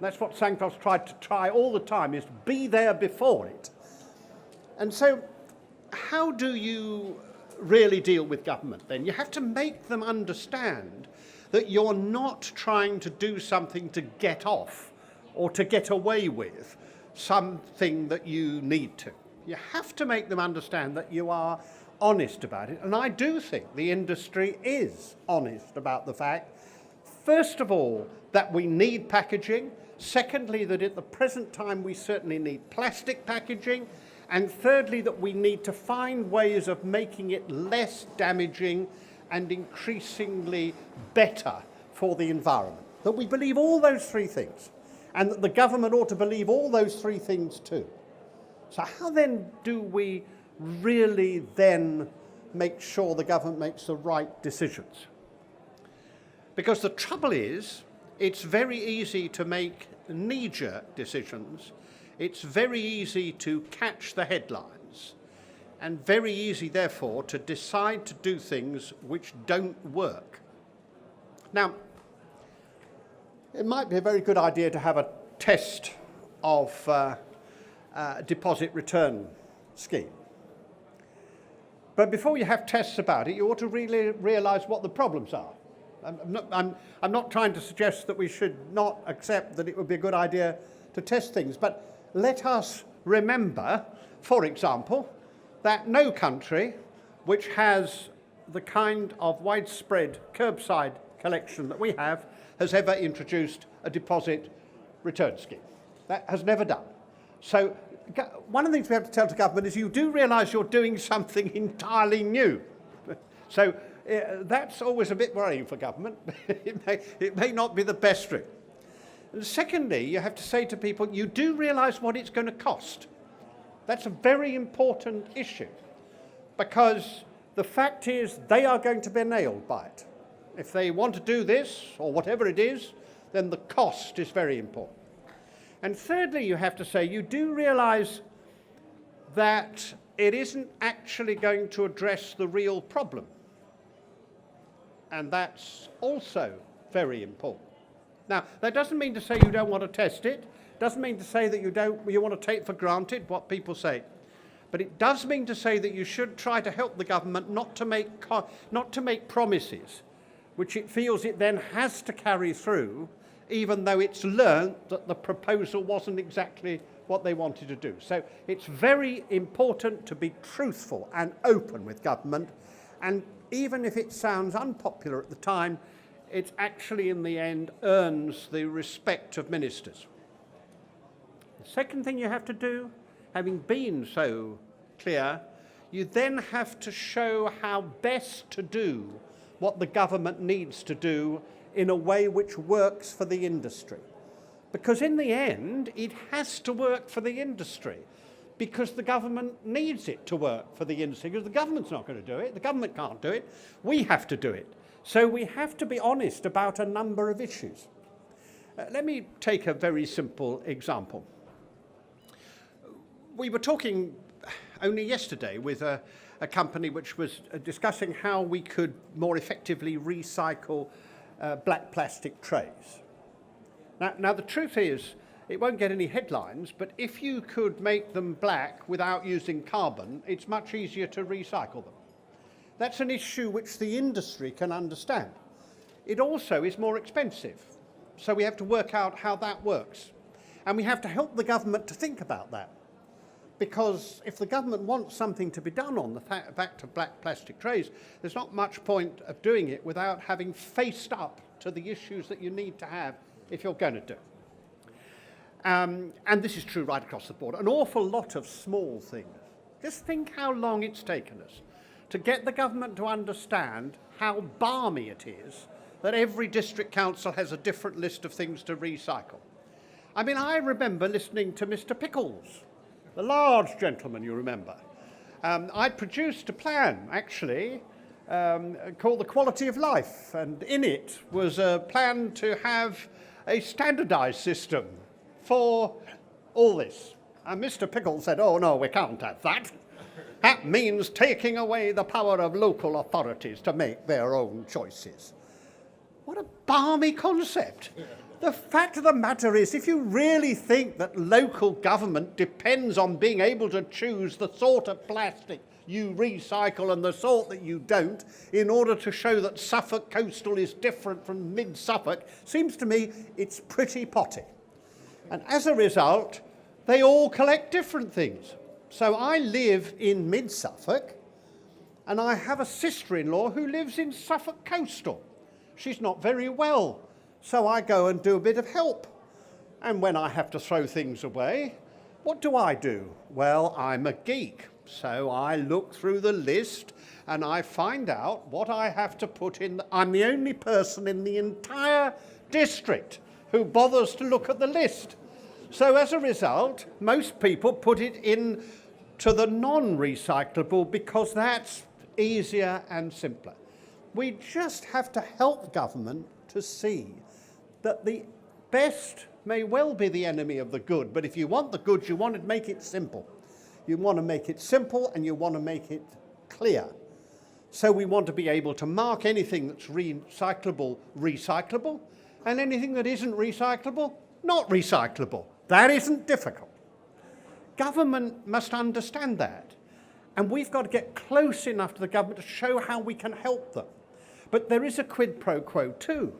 And that's what Santos tried to try all the time, is to be there before it. And so how do you really deal with government then? You have to make them understand that you're not trying to do something to get off or to get away with something that you need to. You have to make them understand that you are honest about it. And I do think the industry is honest about the fact, first of all, that we need packaging. Secondly, that at the present time we certainly need plastic packaging. And thirdly, that we need to find ways of making it less damaging and increasingly better for the environment. That we believe all those three things, and that the government ought to believe all those three things too. So how then do we really then make sure the government makes the right decisions? Because the trouble is, it's very easy to make knee-jerk decisions. It's very easy to catch the headlines, and very easy, therefore, to decide to do things which don't work. Now, it might be a very good idea to have a test of deposit return scheme. But before you have tests about it, you ought to really realise what the problems are. I'm not trying to suggest that we should not accept that it would be a good idea to test things, but let us remember, for example, that no country which has the kind of widespread curbside collection that we have has ever introduced a deposit return scheme. That has never done. So one of the things we have to tell to government is you do realise you're doing something entirely new. So that's always a bit worrying for government. It may not be the best route. And secondly, you have to say to people, you do realise what it's going to cost. That's a very important issue, because the fact is they are going to be nailed by it. If they want to do this, or whatever it is, then the cost is very important. And thirdly, you have to say, you do realise that it isn't actually going to address the real problem. And that's also very important. Now, that doesn't mean to say you don't want to test it. Doesn't mean to say that you want to take for granted what people say. But it does mean to say that you should try to help the government not to make promises which it feels it then has to carry through, even though it's learnt that the proposal wasn't exactly what they wanted to do. So it's very important to be truthful and open with government, and even if it sounds unpopular at the time, it actually in the end earns the respect of ministers. The second thing you have to do, having been so clear, you then have to show how best to do what the government needs to do in a way which works for the industry. Because in the end, it has to work for the industry, because the government needs it to work for the industry, because the government's not going to do it, the government can't do it, we have to do it. So we have to be honest about a number of issues. Let me take a very simple example. We were talking only yesterday with a company which was discussing how we could more effectively recycle black plastic trays. Now the truth is, it won't get any headlines, but if you could make them black without using carbon, it's much easier to recycle them. That's an issue which the industry can understand. It also is more expensive, so we have to work out how that works. And we have to help the government to think about that. Because if the government wants something to be done on the back to black plastic trays, there's not much point of doing it without having faced up to the issues that you need to have if you're going to do it. And this is true right across the board. An awful lot of small things. Just think how long it's taken us to get the government to understand how balmy it is that every district council has a different list of things to recycle. I mean, I remember listening to Mr. Pickles, the large gentleman, you remember. I produced a plan, actually, called The Quality of Life, and in it was a plan to have a standardised system for all this. And Mr. Pickles said, oh no, we can't have that. That means taking away the power of local authorities to make their own choices. What a balmy concept. The fact of the matter is, if you really think that local government depends on being able to choose the sort of plastic you recycle and the sort that you don't, in order to show that Suffolk Coastal is different from mid-Suffolk, seems to me it's pretty potty. And as a result, they all collect different things. So I live in mid-Suffolk, and I have a sister-in-law who lives in Suffolk Coastal. She's not very well, so I go and do a bit of help. And when I have to throw things away, what do? Well, I'm a geek, so I look through the list and I find out what I have to put in. I'm the only person in the entire district who bothers to look at the list. So as a result, most people put it in to the non-recyclable because that's easier and simpler. We just have to help government to see that the best may well be the enemy of the good, but if you want the good, you want to make it simple. You want to make it simple and you want to make it clear. So we want to be able to mark anything that's recyclable, recyclable, and anything that isn't recyclable, not recyclable. That isn't difficult. Government must understand that. And we've got to get close enough to the government to show how we can help them. But there is a quid pro quo too.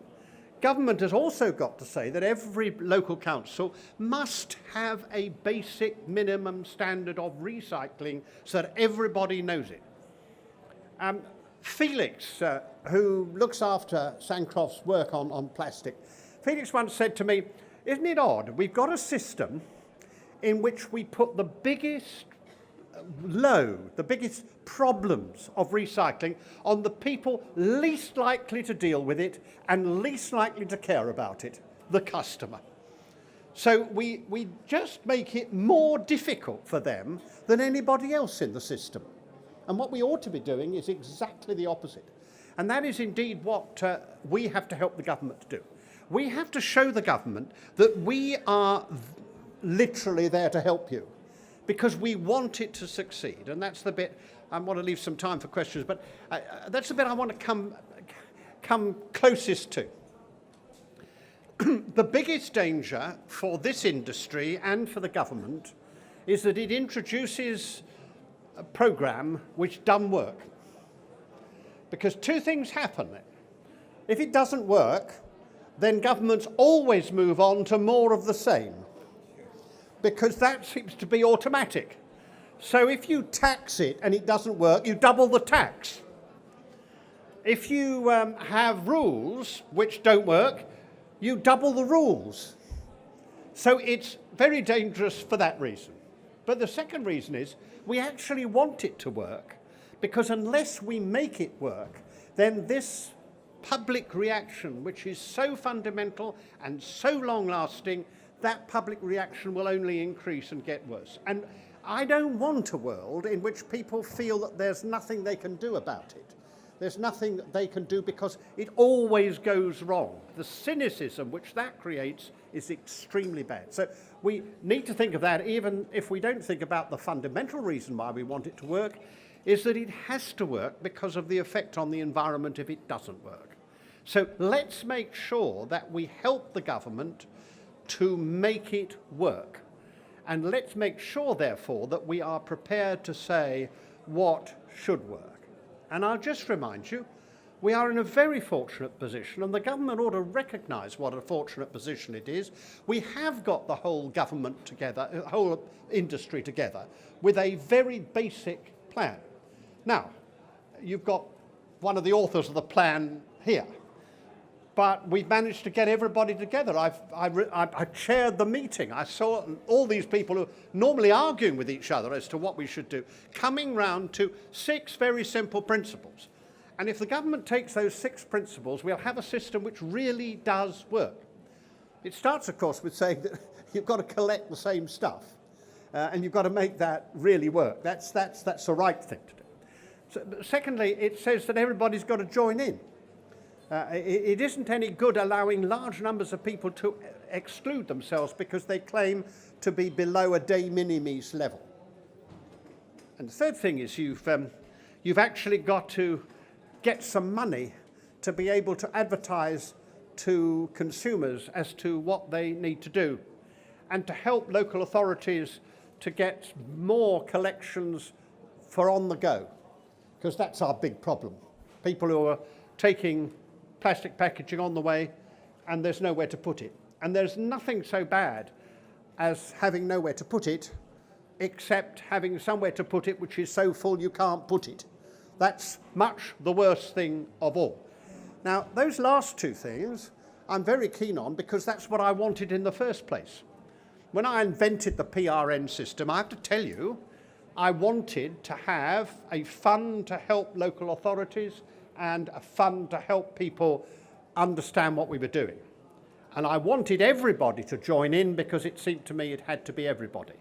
Government has also got to say that every local council must have a basic minimum standard of recycling so that everybody knows it. Felix, who looks after Sancroft's work on plastic, Felix once said to me, isn't it odd, we've got a system in which we put the biggest load, the biggest problems of recycling on the people least likely to deal with it and least likely to care about it, the customer. So we just make it more difficult for them than anybody else in the system. And what we ought to be doing is exactly the opposite. And that is indeed what we have to help the government to do. We have to show the government that we are literally there to help you, because we want it to succeed. And that's the bit, I want to leave some time for questions, but that's the bit I want to come closest to. The biggest danger for this industry and for the government is that it introduces a programme which doesn't work. Because two things happen. If it doesn't work, then governments always move on to more of the same, because that seems to be automatic. So if you tax it and it doesn't work, you double the tax. if you have rules which don't work, you double the rules. So it's very dangerous for that reason. But the second reason is we actually want it to work, because unless we make it work, then this public reaction, which is so fundamental and so long-lasting, that public reaction will only increase and get worse. And I don't want a world in which people feel that there's nothing they can do about it. There's nothing they can do because it always goes wrong. The cynicism which that creates is extremely bad. So we need to think of that, even if we don't think about the fundamental reason why we want it to work, is that it has to work because of the effect on the environment if it doesn't work. So let's make sure that we help the government to make it work. And let's make sure, therefore, that we are prepared to say what should work. And I'll just remind you, we are in a very fortunate position, and the government ought to recognise what a fortunate position it is. We have got the whole government together, the whole industry together, with a very basic plan. Now, you've got one of the authors of the plan here, but we've managed to get everybody together. I chaired the meeting. I saw all these people who are normally arguing with each other as to what we should do, coming round to 6 very simple principles. And if the government takes those 6 principles, we'll have a system which really does work. It starts, of course, with saying that you've got to collect the same stuff, and you've got to make that really work. That's the right thing to do. So, secondly, it says that everybody's got to join in. It isn't any good allowing large numbers of people to exclude themselves because they claim to be below a de minimis level. And the third thing is you've actually got to get some money to be able to advertise to consumers as to what they need to do, and to help local authorities to get more collections for on the go, because that's our big problem. People who are taking plastic packaging on the way and there's nowhere to put it. And there's nothing so bad as having nowhere to put it, except having somewhere to put it which is so full you can't put it. That's much the worst thing of all. Now, those last 2 things I'm very keen on, because that's what I wanted in the first place. When I invented the PRN system, I have to tell you, I wanted to have a fund to help local authorities and a fund to help people understand what we were doing. And I wanted everybody to join in, because it seemed to me it had to be everybody.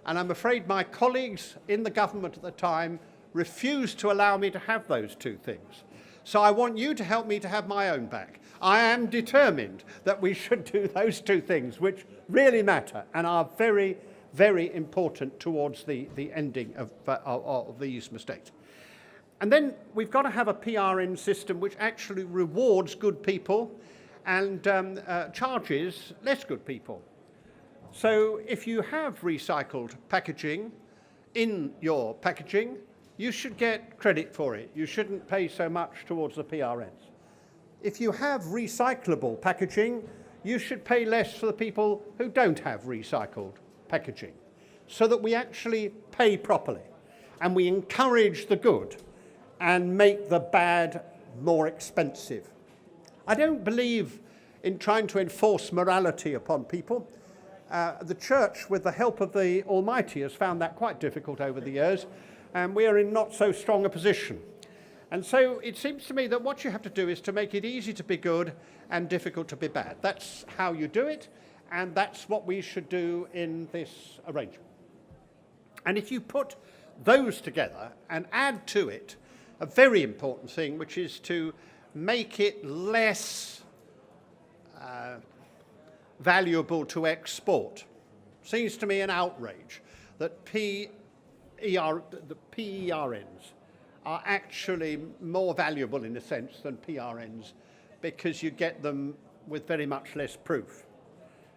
And I'm afraid my colleagues in the government at the time refused to allow me to have those 2 things. So I want you to help me to have my own back. I am determined that we should do those 2 things, which really matter and are very, very important towards the ending of these mistakes. And then we've got to have a PRN system which actually rewards good people and charges less good people. So if you have recycled packaging in your packaging, you should get credit for it. You shouldn't pay so much towards the PRNs. If you have recyclable packaging, you should pay less for the people who don't have recycled packaging, so that we actually pay properly and we encourage the good and make the bad more expensive. I don't believe in trying to enforce morality upon people. The church, with the help of the Almighty, has found that quite difficult over the years, and we are in not so strong a position. And so it seems to me that what you have to do is to make it easy to be good and difficult to be bad. That's how you do it, and that's what we should do in this arrangement. And if you put those together and add to it a very important thing, which is to make it less valuable to export. Seems to me an outrage that the PERNs are actually more valuable in a sense than PRNs, because you get them with very much less proof.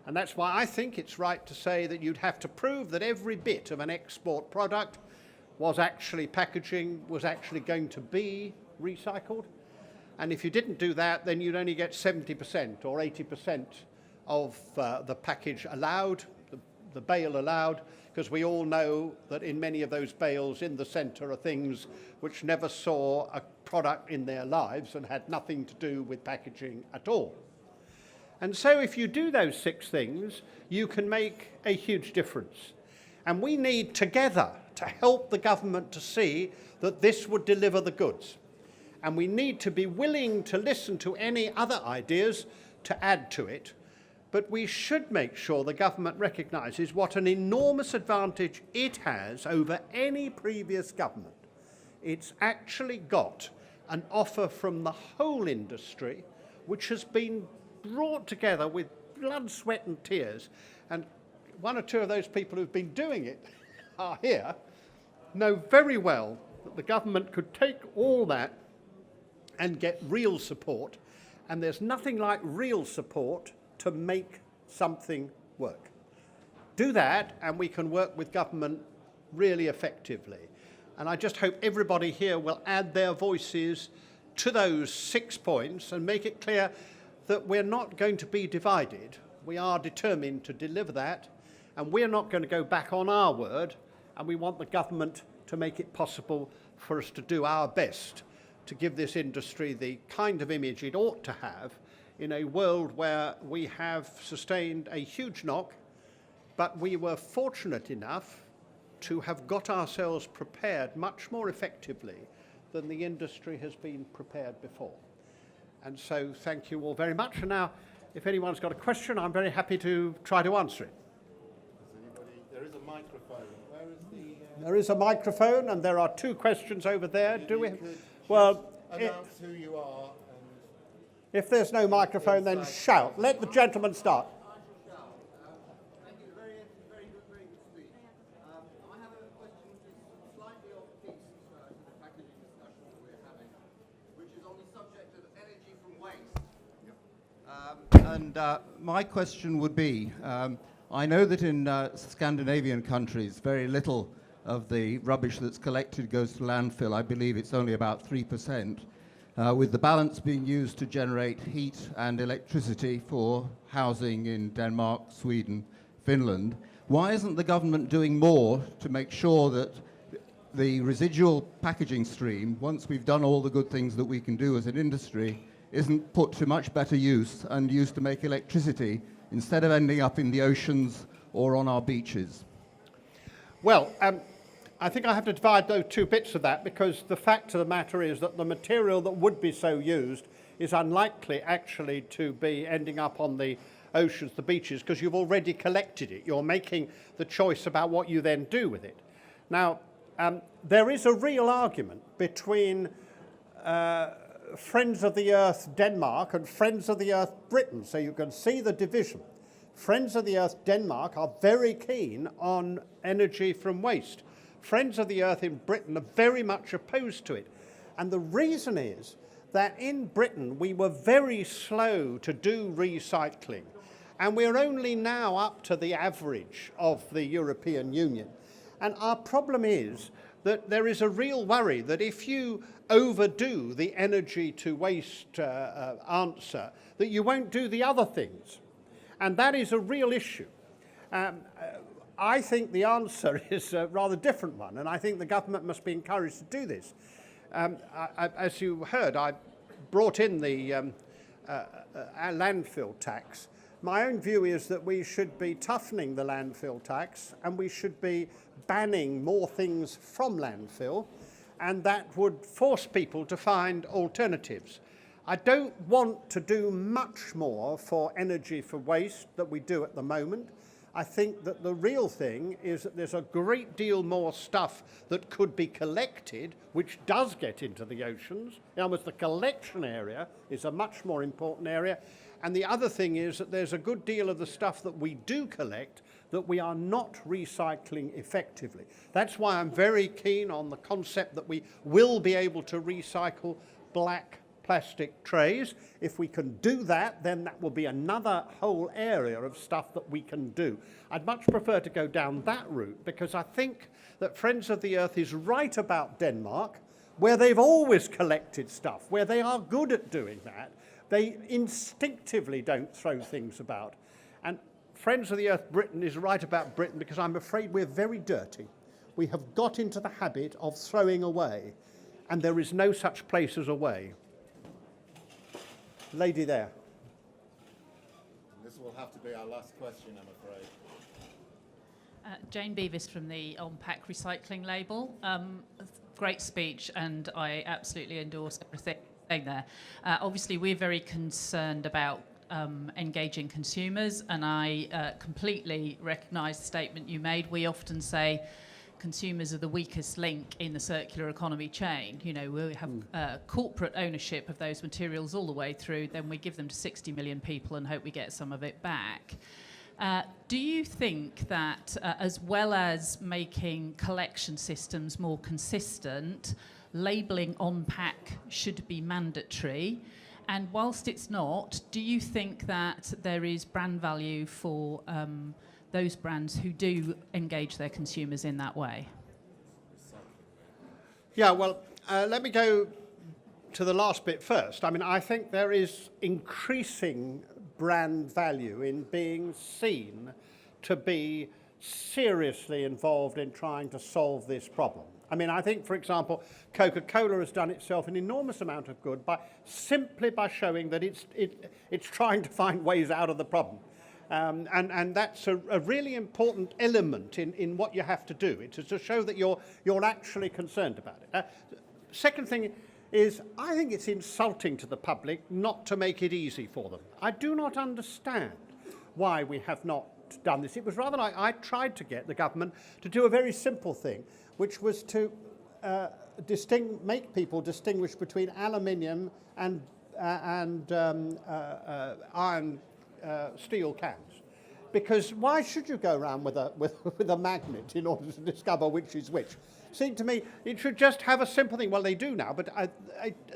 And that's why I think it's right to say that you'd have to prove that every bit of an export product was actually packaging, was actually going to be recycled. And if you didn't do that, then you'd only get 70% or 80% of the package allowed, the bale allowed, because we all know that in many of those bales in the centre are things which never saw a product in their lives and had nothing to do with packaging at all. And so if you do those 6 things, you can make a huge difference. And we need together to help the government to see that this would deliver the goods. And we need to be willing to listen to any other ideas to add to it. But we should make sure the government recognises what an enormous advantage it has over any previous government. It's actually got an offer from the whole industry which has been brought together with blood, sweat and tears. And 1 or 2 of those people who've been doing it are here, know very well that the government could take all that and get real support. And there's nothing like real support to make something work. Do that and we can work with government really effectively. And I just hope everybody here will add their voices to those 6 points and make it clear that we're not going to be divided. We are determined to deliver that, and we're not going to go back on our word, and we want the government to make it possible for us to do our best to give this industry the kind of image it ought to have in a world where we have sustained a huge knock, but we were fortunate enough to have got ourselves prepared much more effectively than the industry has been prepared before. And so thank you all very much. And now, if anyone's got a question, I'm very happy to try to answer it. There is a microphone. Where is the... There is a microphone, and there are 2 questions over there. Do we? could Well, announce who you are. if there's no microphone, then shout. Let the gentleman start. Thank you. Very good speech. I have a question which is slightly off piece to the packaging discussion that we're having, which is on the subject of energy from waste. My question would be, I know that in Scandinavian countries, very little of the rubbish that's collected goes to landfill. I believe it's only about 3%. With the balance being used to generate heat and electricity for housing in Denmark, Sweden, Finland. Why isn't the government doing more to make sure that the residual packaging stream, once we've done all the good things that we can do as an industry, isn't put to much better use and used to make electricity instead of ending up in the oceans or on our beaches? Well, I think I have to divide those 2 bits of that, because the fact of the matter is that the material that would be so used is unlikely actually to be ending up on the oceans, the beaches, because you've already collected it. You're making the choice about what you then do with it. Now, there is a real argument between Friends of the Earth Denmark and Friends of the Earth Britain, so you can see the division. Friends of the Earth Denmark are very keen on energy from waste. Friends of the Earth in Britain are very much opposed to it. And the reason is that in Britain we were very slow to do recycling. And we're only now up to the average of the European Union. And our problem is that there is a real worry that if you overdo the energy to waste answer, that you won't do the other things. And that is a real issue. I think the answer is a rather different one, and I think the government must be encouraged to do this. As you heard, I brought in the landfill tax. My own view is that we should be toughening the landfill tax, and we should be banning more things from landfill, and that would force people to find alternatives. I don't want to do much more for energy for waste that we do at the moment. I think that the real thing is that there's a great deal more stuff that could be collected, which does get into the oceans. In other words, the collection area is a much more important area. And the other thing is that there's a good deal of the stuff that we do collect that we are not recycling effectively. That's why I'm very keen on the concept that we will be able to recycle black plastic trays. If we can do that, then that will be another whole area of stuff that we can do. I'd much prefer to go down that route, because I think that Friends of the Earth is right about Denmark, where they've always collected stuff, where they are good at doing that. They instinctively don't throw things about. And Friends of the Earth Britain is right about Britain, because I'm afraid we're very dirty. We have got into the habit of throwing away. and there is no such place as away. Lady there. This will have to be our last question, I'm afraid. Jane Beavis from the On-Pack Recycling label. Great speech, and I absolutely endorse everything there. Obviously, we're very concerned about engaging consumers, and I completely recognise the statement you made. We often say consumers are the weakest link in the circular economy chain. You know, we have corporate ownership of those materials all the way through, then we give them to 60 million people and hope we get some of it back. Do you think that as well as making collection systems more consistent, labelling on pack should be mandatory? And whilst it's not, do you think that there is brand value for those brands who do engage their consumers in that way? Yeah, well, let me go to the last bit first. I mean, I think there is increasing brand value in being seen to be seriously involved in trying to solve this problem. I mean, I think, for example, Coca-Cola has done itself an enormous amount of good simply by showing that it's trying to find ways out of the problem. And that's a really important element in what you have to do. It's to show that you're actually concerned about it. Second thing is, I think it's insulting to the public not to make it easy for them. I do not understand why we have not done this. It was rather like I tried to get the government to do a very simple thing, which was to make people distinguish between aluminium and iron steel cans. Because why should you go around with a magnet in order to discover which is which? Seemed to me it should just have a simple thing. Well, they do now, but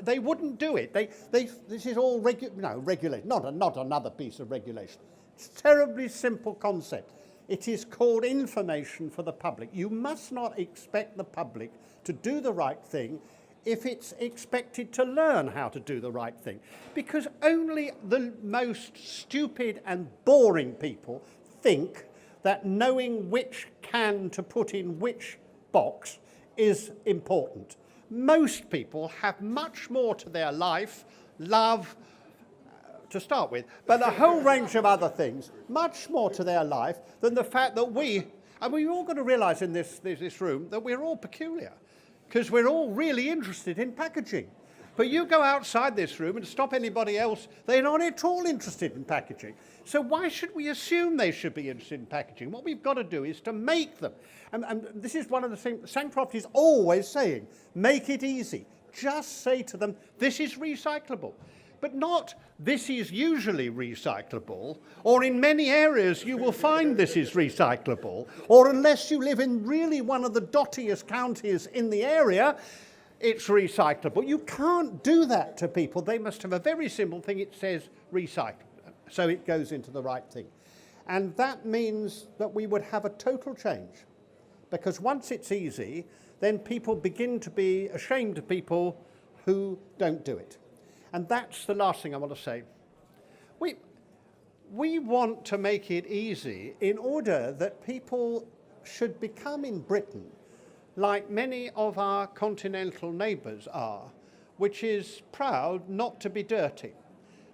they wouldn't do it. This is all regulation, not another piece of regulation. It's a terribly simple concept. It is called information for the public. You must not expect the public to do the right thing if it's expected to learn how to do the right thing. Because only the most stupid and boring people think that knowing which can to put in which box is important. Most people have much more to their life, love, to start with, but a whole range of other things, much more to their life than the fact that we've all got to realise in this room that we're all peculiar, because we're all really interested in packaging. But you go outside this room and stop anybody else, they're not at all interested in packaging. So why should we assume they should be interested in packaging? What we've got to do is to make them. And this is one of the things Sancroft is always saying, make it easy. Just say to them, this is recyclable. But not, this is usually recyclable, or in many areas you will find this is recyclable, or unless you live in really one of the dottiest counties in the area, it's recyclable. You can't do that to people. They must have a very simple thing. It says recycle, so it goes into the right thing. And that means that we would have a total change, because once it's easy, then people begin to be ashamed of people who don't do it. And that's the last thing I want to say. We want to make it easy in order that people should become in Britain like many of our continental neighbours are, which is proud not to be dirty.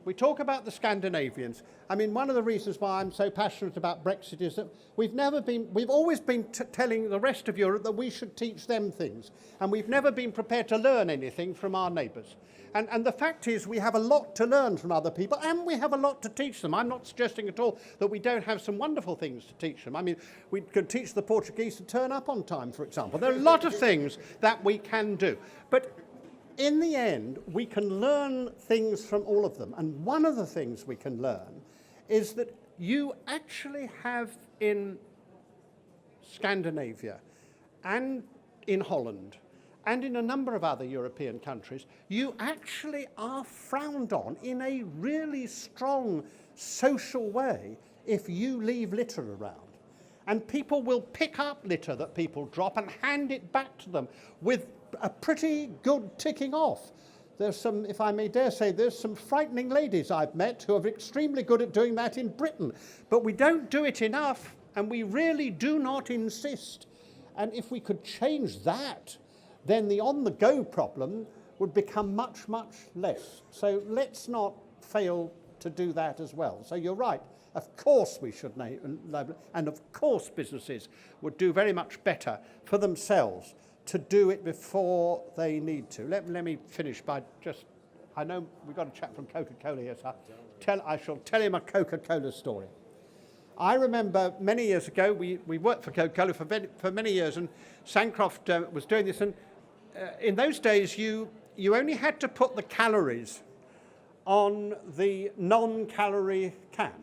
We talk about the Scandinavians. I mean, one of the reasons why I'm so passionate about Brexit is that we've always been telling the rest of Europe that we should teach them things, and we've never been prepared to learn anything from our neighbours. And the fact is we have a lot to learn from other people, and we have a lot to teach them. I'm not suggesting at all that we don't have some wonderful things to teach them. I mean, we could teach the Portuguese to turn up on time, for example. There are a lot of things that we can do. But in the end, we can learn things from all of them. And one of the things we can learn is that you actually have in Scandinavia and in Holland and in a number of other European countries, you actually are frowned on in a really strong social way if you leave litter around. And people will pick up litter that people drop and hand it back to them with a pretty good ticking off. There's some, if I may dare say, there's some frightening ladies I've met who are extremely good at doing that in Britain. But we don't do it enough, and we really do not insist. And if we could change that, then the on-the-go problem would become much, much less. So let's not fail to do that as well. So you're right. Of course we should label, and of course businesses would do very much better for themselves to do it before they need to. Let me finish by just, I know we've got a chap from Coca-Cola here, so I shall tell him a Coca-Cola story. I remember many years ago, we worked for Coca-Cola for many years, and Sancroft was doing this, and in those days you only had to put the calories on the non-calorie can.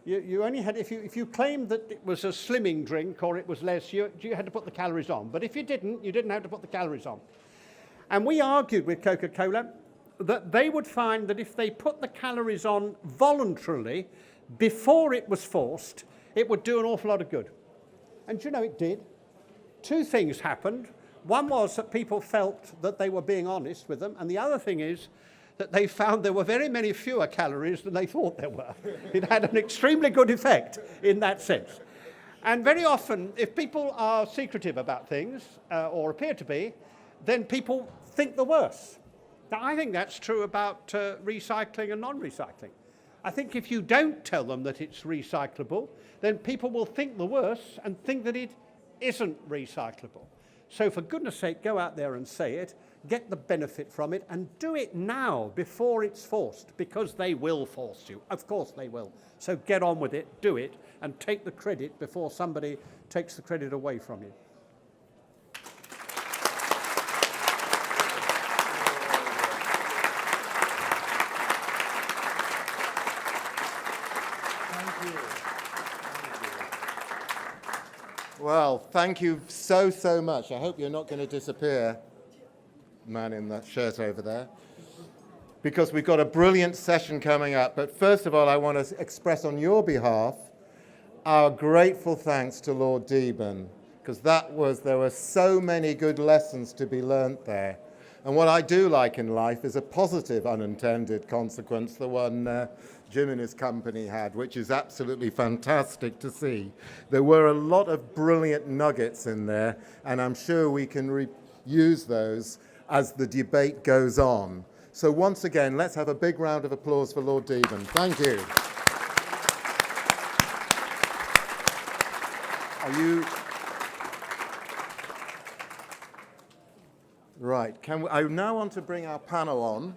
You only had, if you claimed that it was a slimming drink or it was less, you had to put the calories on. But if you didn't have to put the calories on. And we argued with Coca-Cola that they would find that if they put the calories on voluntarily before it was forced, it would do an awful lot of good. And you know it did. Two things happened. One was that people felt that they were being honest with them, and the other thing is that they found there were very many fewer calories than they thought there were. It had an extremely good effect in that sense. And very often, if people are secretive about things, or appear to be, then people think the worst. Now, I think that's true about recycling and non-recycling. I think if you don't tell them that it's recyclable, then people will think the worst and think that it isn't recyclable. So for goodness sake, go out there and say it, get the benefit from it, and do it now before it's forced, because they will force you. Of course they will. So get on with it, do it, and take the credit before somebody takes the credit away from you. Well, thank you so much. I hope you're not going to disappear, man in that shirt over there, because we've got a brilliant session coming up. But first of all, I want to express on your behalf our grateful thanks to Lord Deben, because there were so many good lessons to be learnt there. And what I do like in life is a positive unintended consequence, the one Jim and his company had, which is absolutely fantastic to see. There were a lot of brilliant nuggets in there, and I'm sure we can use those as the debate goes on. So once again, let's have a big round of applause for Lord Deben. Thank you. Are you... Right, I now want to bring our panel on,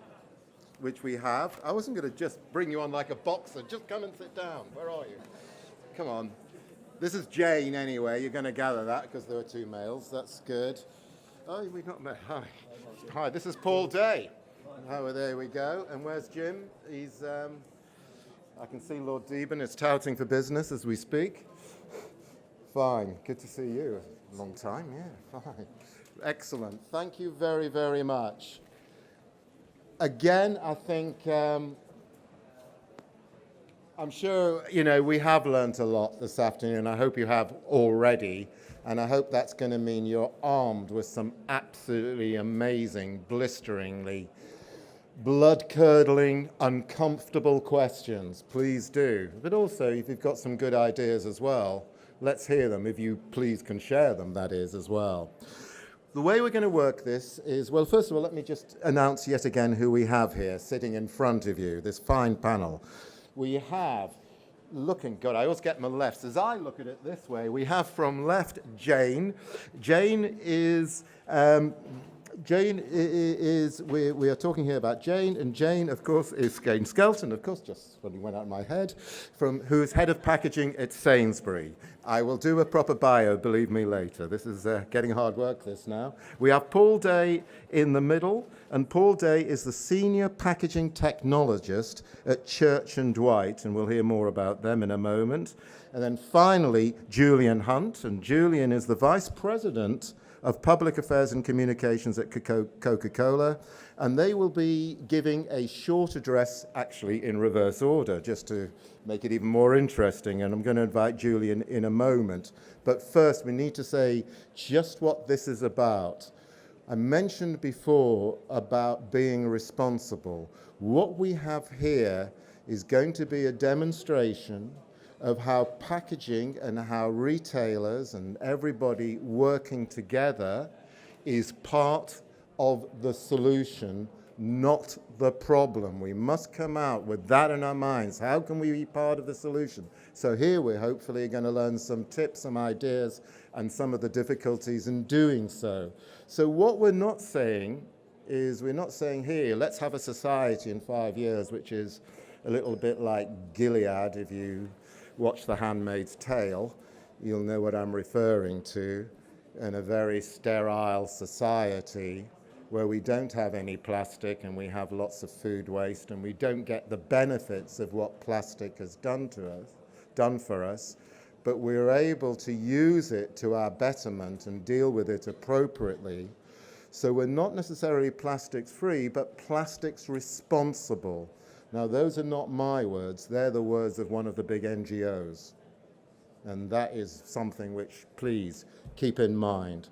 which we have. I wasn't going to just bring you on like a boxer. Just come and sit down. Where are you? Come on. This is Jane anyway. You're going to gather that because there are two males. That's good. Oh, we got met. Hi. Hi, this is Paul Day. Oh, there we go. And where's Jim? He's, I can see Lord Deben is touting for business as we speak. Fine. Good to see you. Long time, yeah. Fine. Excellent. Thank you very, very much. Again, I think, I'm sure, we have learnt a lot this afternoon. I hope you have already. And I hope that's going to mean you're armed with some absolutely amazing, blisteringly, blood-curdling, uncomfortable questions. Please do. But also, if you've got some good ideas as well, let's hear them. If you please can share them, that is, as well. The way we're going to work this is, well, first of all, let me just announce yet again who we have here sitting in front of you, this fine panel. We have, God, I always get my left. As I look at it this way, we have from left Jane. Jane is, we are talking here about Jane, and Jane, of course, is Jane Skelton, of course, just when he went out of my head, who's head of packaging at Sainsbury. I will do a proper bio, believe me, later. This is getting hard work, this now. We have Paul Day in the middle, and Paul Day is the senior packaging technologist at Church & Dwight, and we'll hear more about them in a moment. And then finally, Julian Hunt, and Julian is the vice president of Public Affairs and Communications at Coca-Cola, and they will be giving a short address, actually in reverse order, just to make it even more interesting, and I'm going to invite Julian in a moment. But first, we need to say just what this is about. I mentioned before about being responsible. What we have here is going to be a demonstration of how packaging and how retailers and everybody working together is part of the solution, not the problem. We must come out with that in our minds. How can we be part of the solution? So here we're hopefully going to learn some tips, some ideas, and some of the difficulties in doing so. So what we're not saying is, we're not saying here, let's have a society in 5 years, which is a little bit like Gilead. If you watch The Handmaid's Tale, you'll know what I'm referring to, in a very sterile society where we don't have any plastic and we have lots of food waste and we don't get the benefits of what plastic has done for us, but we're able to use it to our betterment and deal with it appropriately. So we're not necessarily plastics free, but plastics responsible. Now, those are not my words, they're the words of one of the big NGOs. And that is something which, please, keep in mind.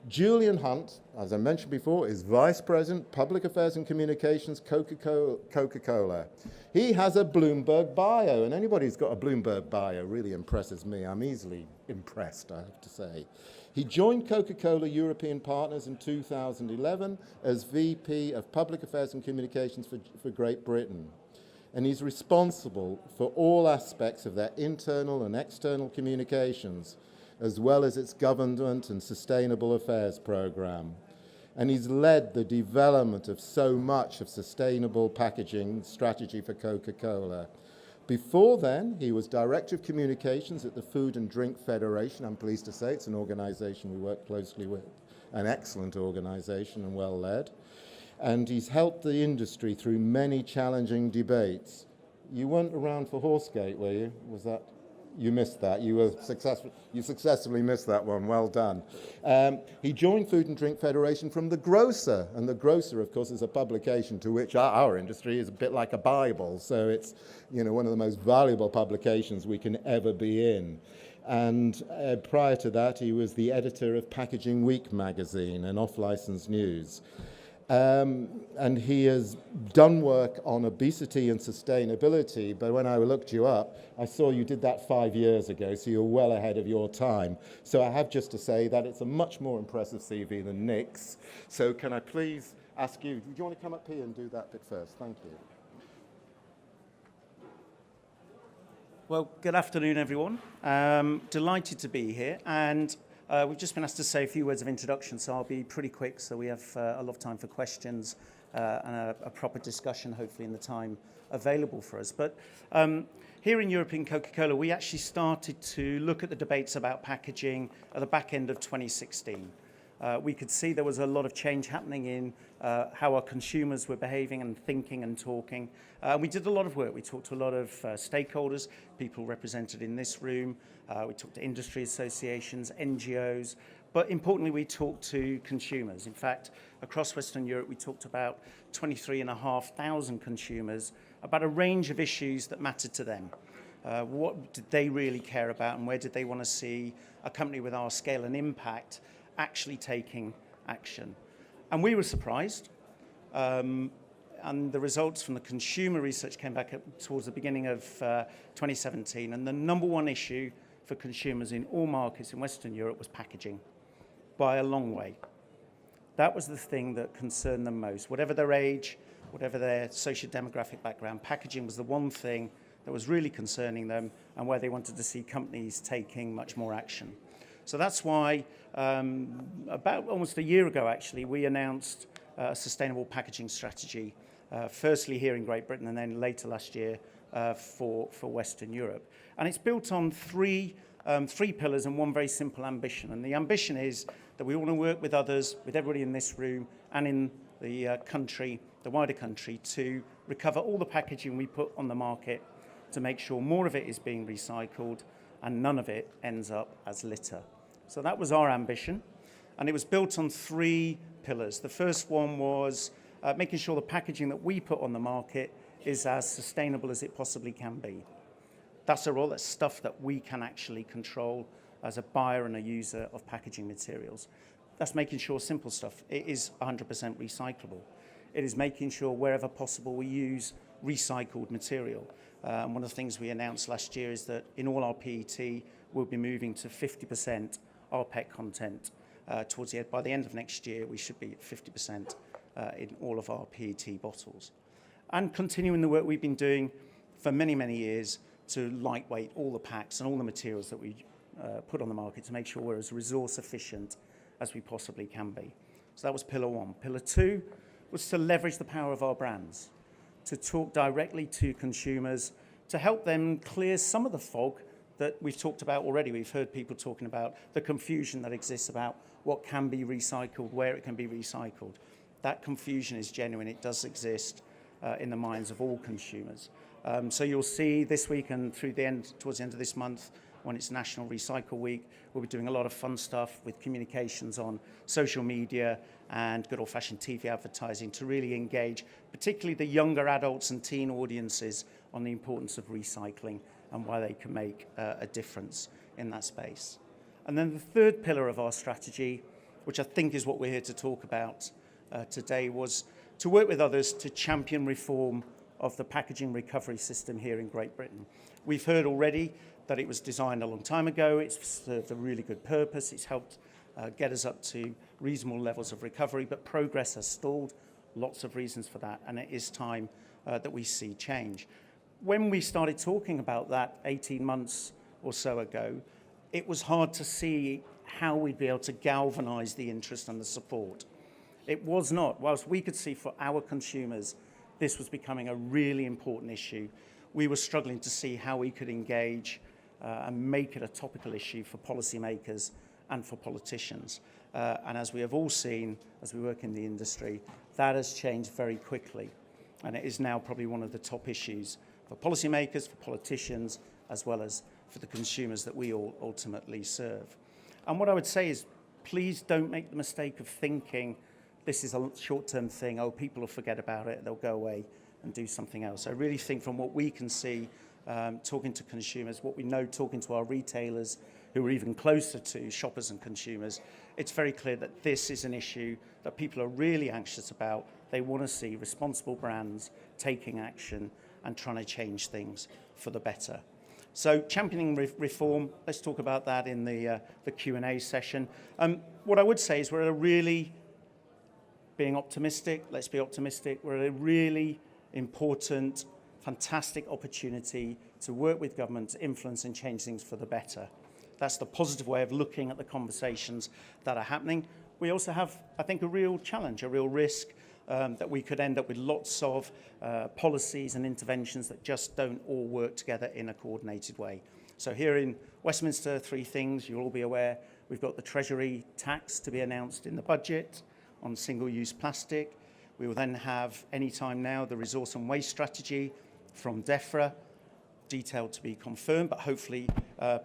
Julian Hunt, as I mentioned before, is Vice President, Public Affairs and Communications, Coca-Cola. He has a Bloomberg bio, and anybody who's got a Bloomberg bio really impresses me. I'm easily impressed, I have to say. He joined Coca-Cola European Partners in 2011 as VP of Public Affairs and Communications for Great Britain. And he's responsible for all aspects of their internal and external communications, as well as its government and sustainable affairs program. And he's led the development of so much of sustainable packaging strategy for Coca-Cola. Before then, he was Director of Communications at the Food and Drink Federation. I'm pleased to say it's an organization we work closely with, an excellent organization and well led. And he's helped the industry through many challenging debates. You weren't around for Horsegate, were you? Was that? You missed that. You were successful. You successfully missed that one. Well done. He joined Food and Drink Federation from The Grocer, and The Grocer, of course, is a publication to which our industry is a bit like a Bible. So it's, you know, one of the most valuable publications we can ever be in. And prior to that, he was the editor of Packaging Week magazine and off-license news. And he has done work on obesity and sustainability, but when I looked you up, I saw you did that 5 years ago, so you're well ahead of your time. So I have just to say that it's a much more impressive CV than Nick's. So can I please ask you, do you want to come up here and do that bit first? Thank you. Well, good afternoon, everyone. Delighted to be here, and we've just been asked to say a few words of introduction, so I'll be pretty quick so we have a lot of time for questions and a proper discussion, hopefully, in the time available for us. But here in European Coca-Cola, we actually started to look at the debates about packaging at the back end of 2016. We could see there was a lot of change happening in how our consumers were behaving and thinking and talking. We did a lot of work. We talked to a lot of stakeholders, people represented in this room. We talked to industry associations, NGOs, but importantly, we talked to consumers. In fact, across Western Europe, we talked about 23,500 consumers about a range of issues that mattered to them. What did they really care about, and where did they want to see a company with our scale and impact actually taking action? And we were surprised. And the results from the consumer research came back towards the beginning of 2017. And the number one issue for consumers in all markets in Western Europe was packaging, by a long way. That was the thing that concerned them most. Whatever their age, whatever their socio-demographic background, packaging was the one thing that was really concerning them and where they wanted to see companies taking much more action. So that's why about almost a year ago, actually, we announced a sustainable packaging strategy, firstly here in Great Britain and then later last year for Western Europe. And it's built on three pillars and one very simple ambition. And the ambition is that we want to work with others, with everybody in this room and in the country, the wider country, to recover all the packaging we put on the market, to make sure more of it is being recycled and none of it ends up as litter. So that was our ambition, and it was built on three pillars. The first one was making sure the packaging that we put on the market is as sustainable as it possibly can be. That's a role, that's stuff that we can actually control as a buyer and a user of packaging materials. That's making sure simple stuff, it is 100% recyclable. It is making sure wherever possible we use recycled material. And one of the things we announced last year is that in all our PET, we'll be moving to 50% rPET content by the end of next year, we should be at 50% in all of our PET bottles. And continuing the work we've been doing for many, many years to lightweight all the packs and all the materials that we put on the market to make sure we're as resource efficient as we possibly can be. So that was pillar one. Pillar two was to leverage the power of our brands, to talk directly to consumers, to help them clear some of the fog that we've talked about already. We've heard people talking about the confusion that exists about what can be recycled, where it can be recycled. That confusion is genuine. It does exist in the minds of all consumers. So you'll see this week and towards the end of this month, when it's National Recycle Week, we'll be doing a lot of fun stuff with communications on social media and good old-fashioned TV advertising to really engage, particularly the younger adults and teen audiences, on the importance of recycling and why they can make a difference in that space. And then the third pillar of our strategy, which I think is what we're here to talk about today, was to work with others to champion reform of the packaging recovery system here in Great Britain. We've heard already that it was designed a long time ago. It's served a really good purpose. It's helped get us up to reasonable levels of recovery, but progress has stalled. Lots of reasons for that, and it is time that we see change. When we started talking about that 18 months or so ago, it was hard to see how we'd be able to galvanize the interest and the support. It was not. Whilst we could see for our consumers this was becoming a really important issue, we were struggling to see how we could engage and make it a topical issue for policymakers and for politicians. And as we have all seen, as we work in the industry, that has changed very quickly. And it is now probably one of the top issues for policymakers, for politicians, as well as for the consumers that we all ultimately serve. And what I would say is, please don't make the mistake of thinking this is a short-term thing, oh, people will forget about it, they'll go away and do something else. I really think from what we can see, talking to consumers, what we know talking to our retailers who are even closer to shoppers and consumers, it's very clear that this is an issue that people are really anxious about. They want to see responsible brands taking action and trying to change things for the better. So championing reform, let's talk about that in the Q&A session. What I would say is we're at a really, being optimistic, let's be optimistic, we're at a really important, fantastic opportunity to work with government to influence and change things for the better. That's the positive way of looking at the conversations that are happening. We also have, I think, a real challenge, a real risk that we could end up with lots of policies and interventions that just don't all work together in a coordinated way. So here in Westminster, three things you'll all be aware. We've got the Treasury tax to be announced in the budget on single-use plastic. We will then have, any time now, the resource and waste strategy from DEFRA, detailed to be confirmed, but hopefully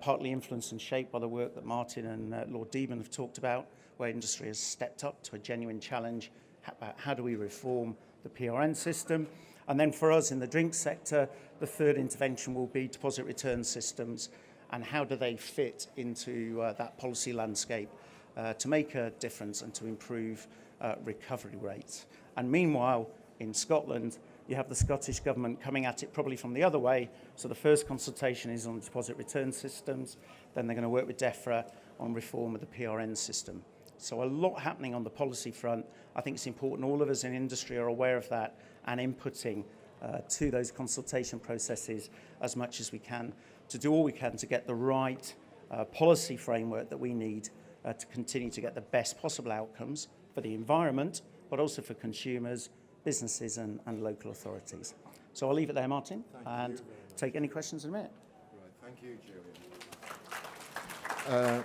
partly influenced and shaped by the work that Martin and Lord Deben have talked about, where industry has stepped up to a genuine challenge about how do we reform the PRN system. And then for us in the drink sector, the third intervention will be deposit return systems and how do they fit into that policy landscape to make a difference and to improve recovery rates. And meanwhile, in Scotland, you have the Scottish Government coming at it probably from the other way. So the first consultation is on deposit return systems. Then they're going to work with DEFRA on reform of the PRN system. So a lot happening on the policy front. I think it's important all of us in industry are aware of that and inputting to those consultation processes as much as we can to do all we can to get the right policy framework that we need to continue to get the best possible outcomes for the environment, but also for consumers, businesses and local authorities. So I'll leave it there, Martin, and take any questions in a minute. Right, thank you, Julian.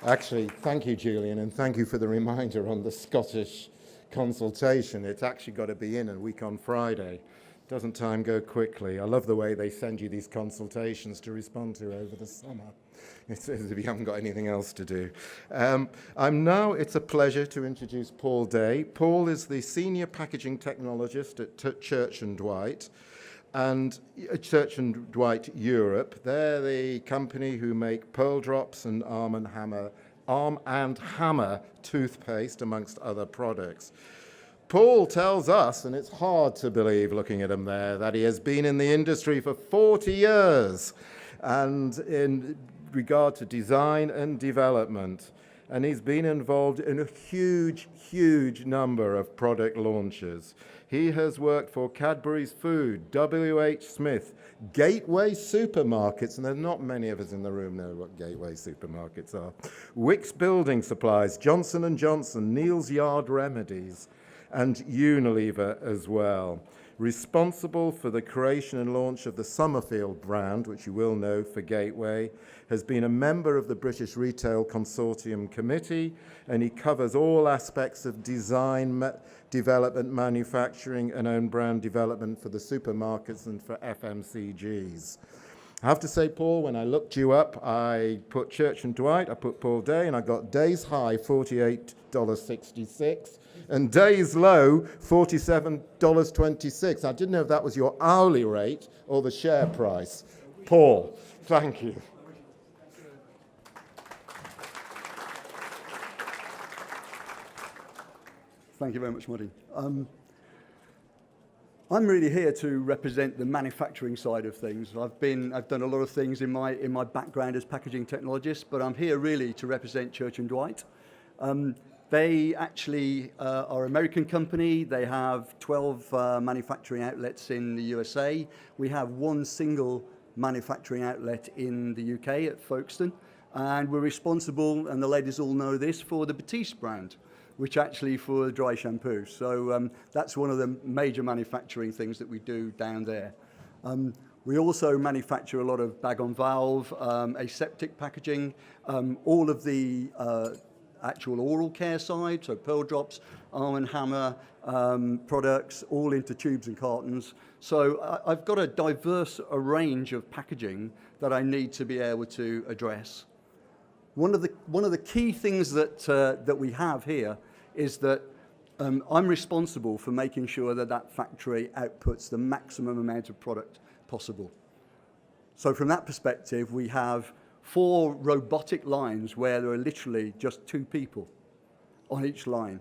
Actually, thank you, Julian, and thank you for the reminder on the Scottish consultation. It's actually got to be in a week on Friday. Doesn't time go quickly? I love the way they send you these consultations to respond to over the summer. It's as if you haven't got anything else to do. It's a pleasure to introduce Paul Day. Paul is the Senior Packaging Technologist at Church & Dwight. And Church & Dwight Europe, they're the company who make Pearl Drops and Arm and Hammer toothpaste, amongst other products. Paul tells us, and it's hard to believe looking at him there, that he has been in the industry for 40 years and in regard to design and development. and he's been involved in a huge number of product launches. He has worked for Cadbury's Food, WH Smith, Gateway Supermarkets, and there's not many of us in the room know what Gateway Supermarkets are, Wickes Building Supplies, Johnson & Johnson, Neal's Yard Remedies, and Unilever as well. Responsible for the creation and launch of the Summerfield brand, which you will know for Gateway, has been a member of the British Retail Consortium Committee, and he covers all aspects of design, development, manufacturing, and own brand development for the supermarkets and for FMCGs. I have to say, Paul, when I looked you up, I put Church and Dwight, I put Paul Day, and I got Day's high, $48.66, and Day's low, $47.26. I didn't know if that was your hourly rate or the share price. Paul, thank you. Thank you very much, Martin. I'm really here to represent the manufacturing side of things. I've done a lot of things in my background as packaging technologist, but I'm here really to represent Church and Dwight. They actually are an American company. They have 12 manufacturing outlets in the USA. We have one single manufacturing outlet in the UK at Folkestone, and we're responsible, and the ladies all know this, for the Batiste brand, which actually for dry shampoo. So that's one of the major manufacturing things that we do down there. We also manufacture a lot of bag-on-valve, aseptic packaging, all of the actual oral care side, so Pearl Drops, Arm & Hammer products, all into tubes and cartons. So I've got a diverse range of packaging that I need to be able to address. One of the key things that we have here is that I'm responsible for making sure that that factory outputs the maximum amount of product possible. So from that perspective, we have 4 robotic lines where there are literally just 2 people on each line.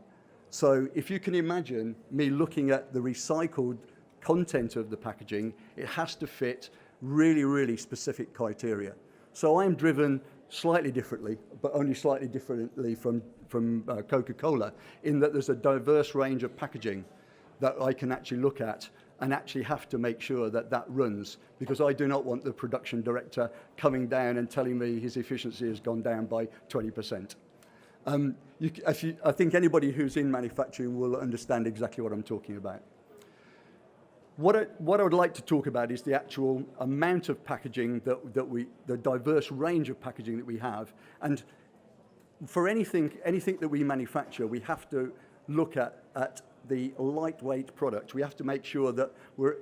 So if you can imagine me looking at the recycled content of the packaging, it has to fit really, really specific criteria. So I'm driven slightly differently, but only slightly differently from Coca-Cola, in that there's a diverse range of packaging that I can actually look at and actually have to make sure that that runs, because I do not want the production director coming down and telling me his efficiency has gone down by 20%. I think anybody who's in manufacturing will understand exactly what I'm talking about. What I would like to talk about is the actual amount of packaging the diverse range of packaging that we have. And for anything that we manufacture, we have to look at the lightweight product. We have to make sure that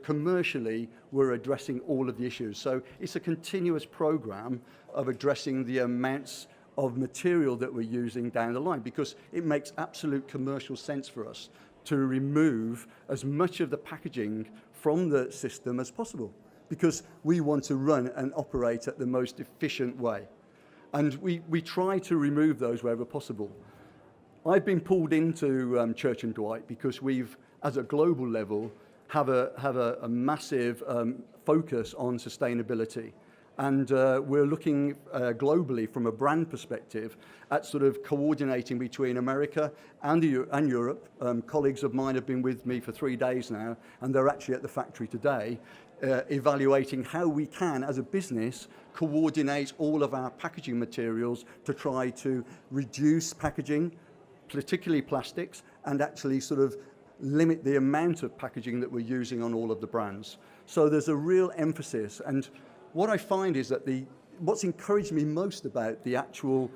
commercially we're addressing all of the issues. So it's a continuous program of addressing the amounts of material that we're using down the line, because it makes absolute commercial sense for us to remove as much of the packaging from the system as possible, because we want to run and operate at the most efficient way. And we try to remove those wherever possible. I've been pulled into Church and Dwight because we've, as a global level, have a massive focus on sustainability. And we're looking globally from a brand perspective at sort of coordinating between America and Europe. Colleagues of mine have been with me for 3 days now, and they're actually at the factory today, evaluating how we can, as a business, coordinate all of our packaging materials to try to reduce packaging, particularly plastics, and actually sort of limit the amount of packaging that we're using on all of the brands. So there's a real emphasis. And what I find is that what's encouraged me most about the actual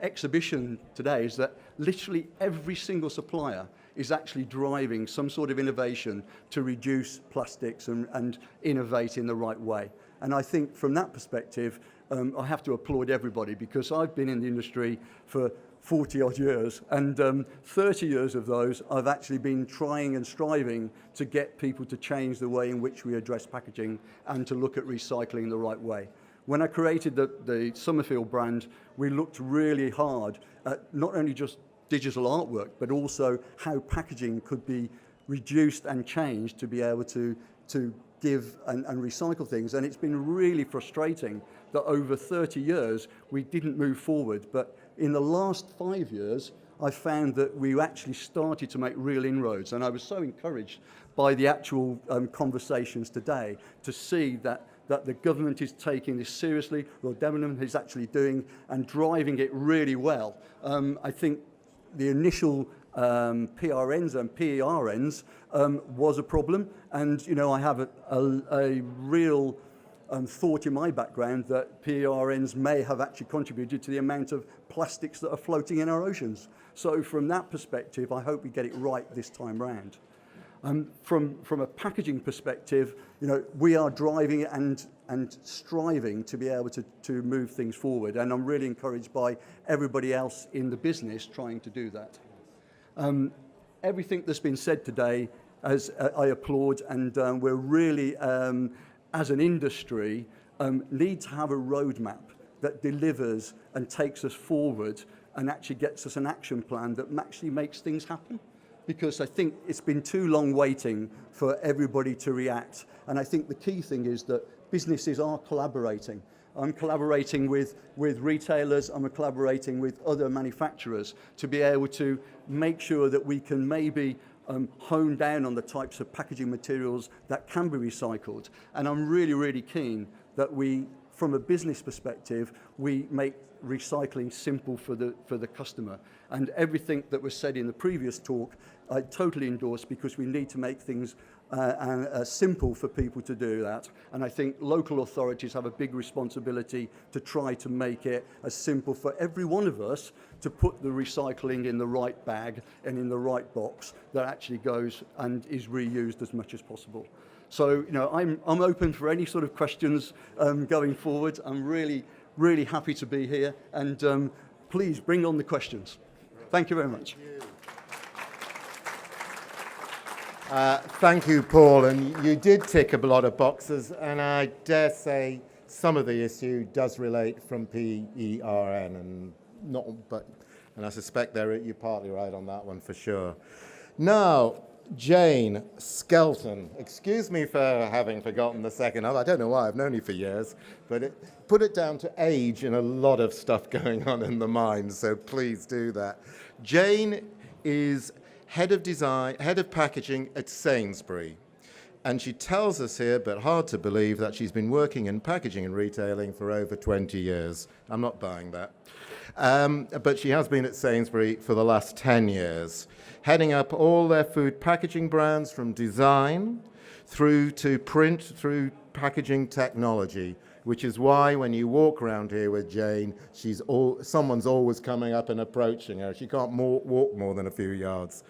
exhibition today is that literally every single supplier is actually driving some sort of innovation to reduce plastics and innovate in the right way. And I think from that perspective, I have to applaud everybody, because I've been in the industry for 40 odd years, and 30 years of those I've actually been trying and striving to get people to change the way in which we address packaging and to look at recycling the right way. When I created the Summerfield brand, we looked really hard at not only just digital artwork, but also how packaging could be reduced and changed to be able to give and recycle things. And it's been really frustrating that over 30 years we didn't move forward, but in the last 5 years, I found that we actually started to make real inroads. And I was so encouraged by the actual conversations today to see that the government is taking this seriously, Lord Debenham is actually doing and driving it really well. I think the initial PRNs and PERNs was a problem, and I have a real thought in my background that PRNs may have actually contributed to the amount of plastics that are floating in our oceans. So from that perspective, I hope we get it right this time round. From a packaging perspective, we are driving and striving to be able to move things forward, and I'm really encouraged by everybody else in the business trying to do that. Everything that's been said today, I applaud, and we're really, as an industry, need to have a roadmap that delivers and takes us forward and actually gets us an action plan that actually makes things happen. Because I think it's been too long waiting for everybody to react. And I think the key thing is that businesses are collaborating. I'm collaborating with retailers, I'm collaborating with other manufacturers to be able to make sure that we can maybe hone down on the types of packaging materials that can be recycled. And I'm really, really keen that we, from a business perspective, we make recycling simple for the customer. And everything that was said in the previous talk, I totally endorse, because we need to make things simple for people to do that. And I think local authorities have a big responsibility to try to make it as simple for every one of us to put the recycling in the right bag and in the right box that actually goes and is reused as much as possible. So, I'm open for any sort of questions going forward. I'm really, really happy to be here, and please bring on the questions. Thank you very much. Thank you, Paul. And you did tick a lot of boxes, and I dare say some of the issue does relate from PERN, and I suspect you're partly right on that one for sure. Now, Jane Skelton. Excuse me for having forgotten the second half. I don't know why. I've known you for years, but put it down to age and a lot of stuff going on in the mind. So please do that. Jane is head of design, head of packaging at Sainsbury. And she tells us here, but hard to believe, that she's been working in packaging and retailing for over 20 years. I'm not buying that. But she has been at Sainsbury for the last 10 years, heading up all their food packaging brands from design through to print, through packaging technology, which is why when you walk around here with Jane, someone's always coming up and approaching her. She can't walk more than a few yards.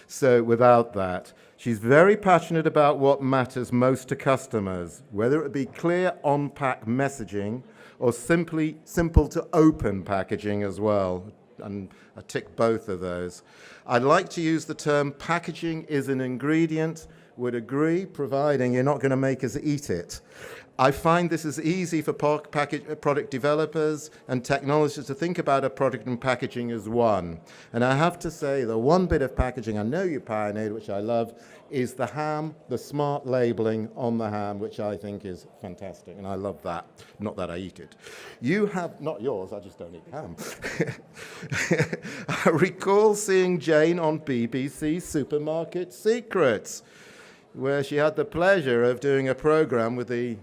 So without that, she's very passionate about what matters most to customers, whether it be clear on-pack messaging or simple to open packaging as well. And I tick both of those. I'd like to use the term packaging is an ingredient, would agree, providing you're not going to make us eat it. I find this is easy for product developers and technologists to think about a product and packaging as one. And I have to say, the one bit of packaging I know you pioneered, which I love, is the ham, the smart labeling on the ham, which I think is fantastic, and I love that. Not that I eat it. You have, not yours, I just don't eat ham. I recall seeing Jane on BBC Supermarket Secrets, where she had the pleasure of doing a program with the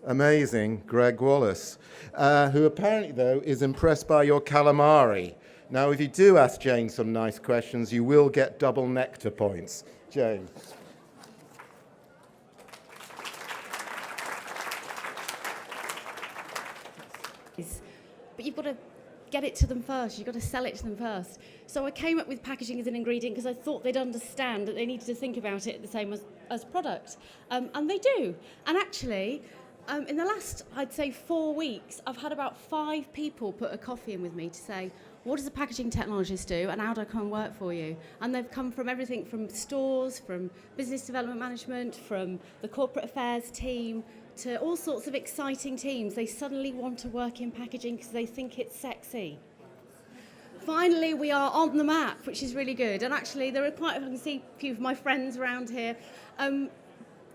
amazing Greg Wallace, who apparently, though, is impressed by your calamari. Now, if you do ask Jane some nice questions, you will get double nectar points. Jane. But you've got to get it to them first. You've got to sell it to them first. So I came up with packaging as an ingredient because I thought they'd understand that they needed to think about it the same as product. And they do. And actually, in the last, I'd say 4 weeks, I've had about 5 people put a coffee in with me to say, what does a packaging technologist do and how do I come and work for you? And they've come from everything from stores, from business development management, from the corporate affairs team, to all sorts of exciting teams. They suddenly want to work in packaging because they think it's sexy. Finally, we are on the map, which is really good. And actually, there are quite, I can see a few of my friends around here.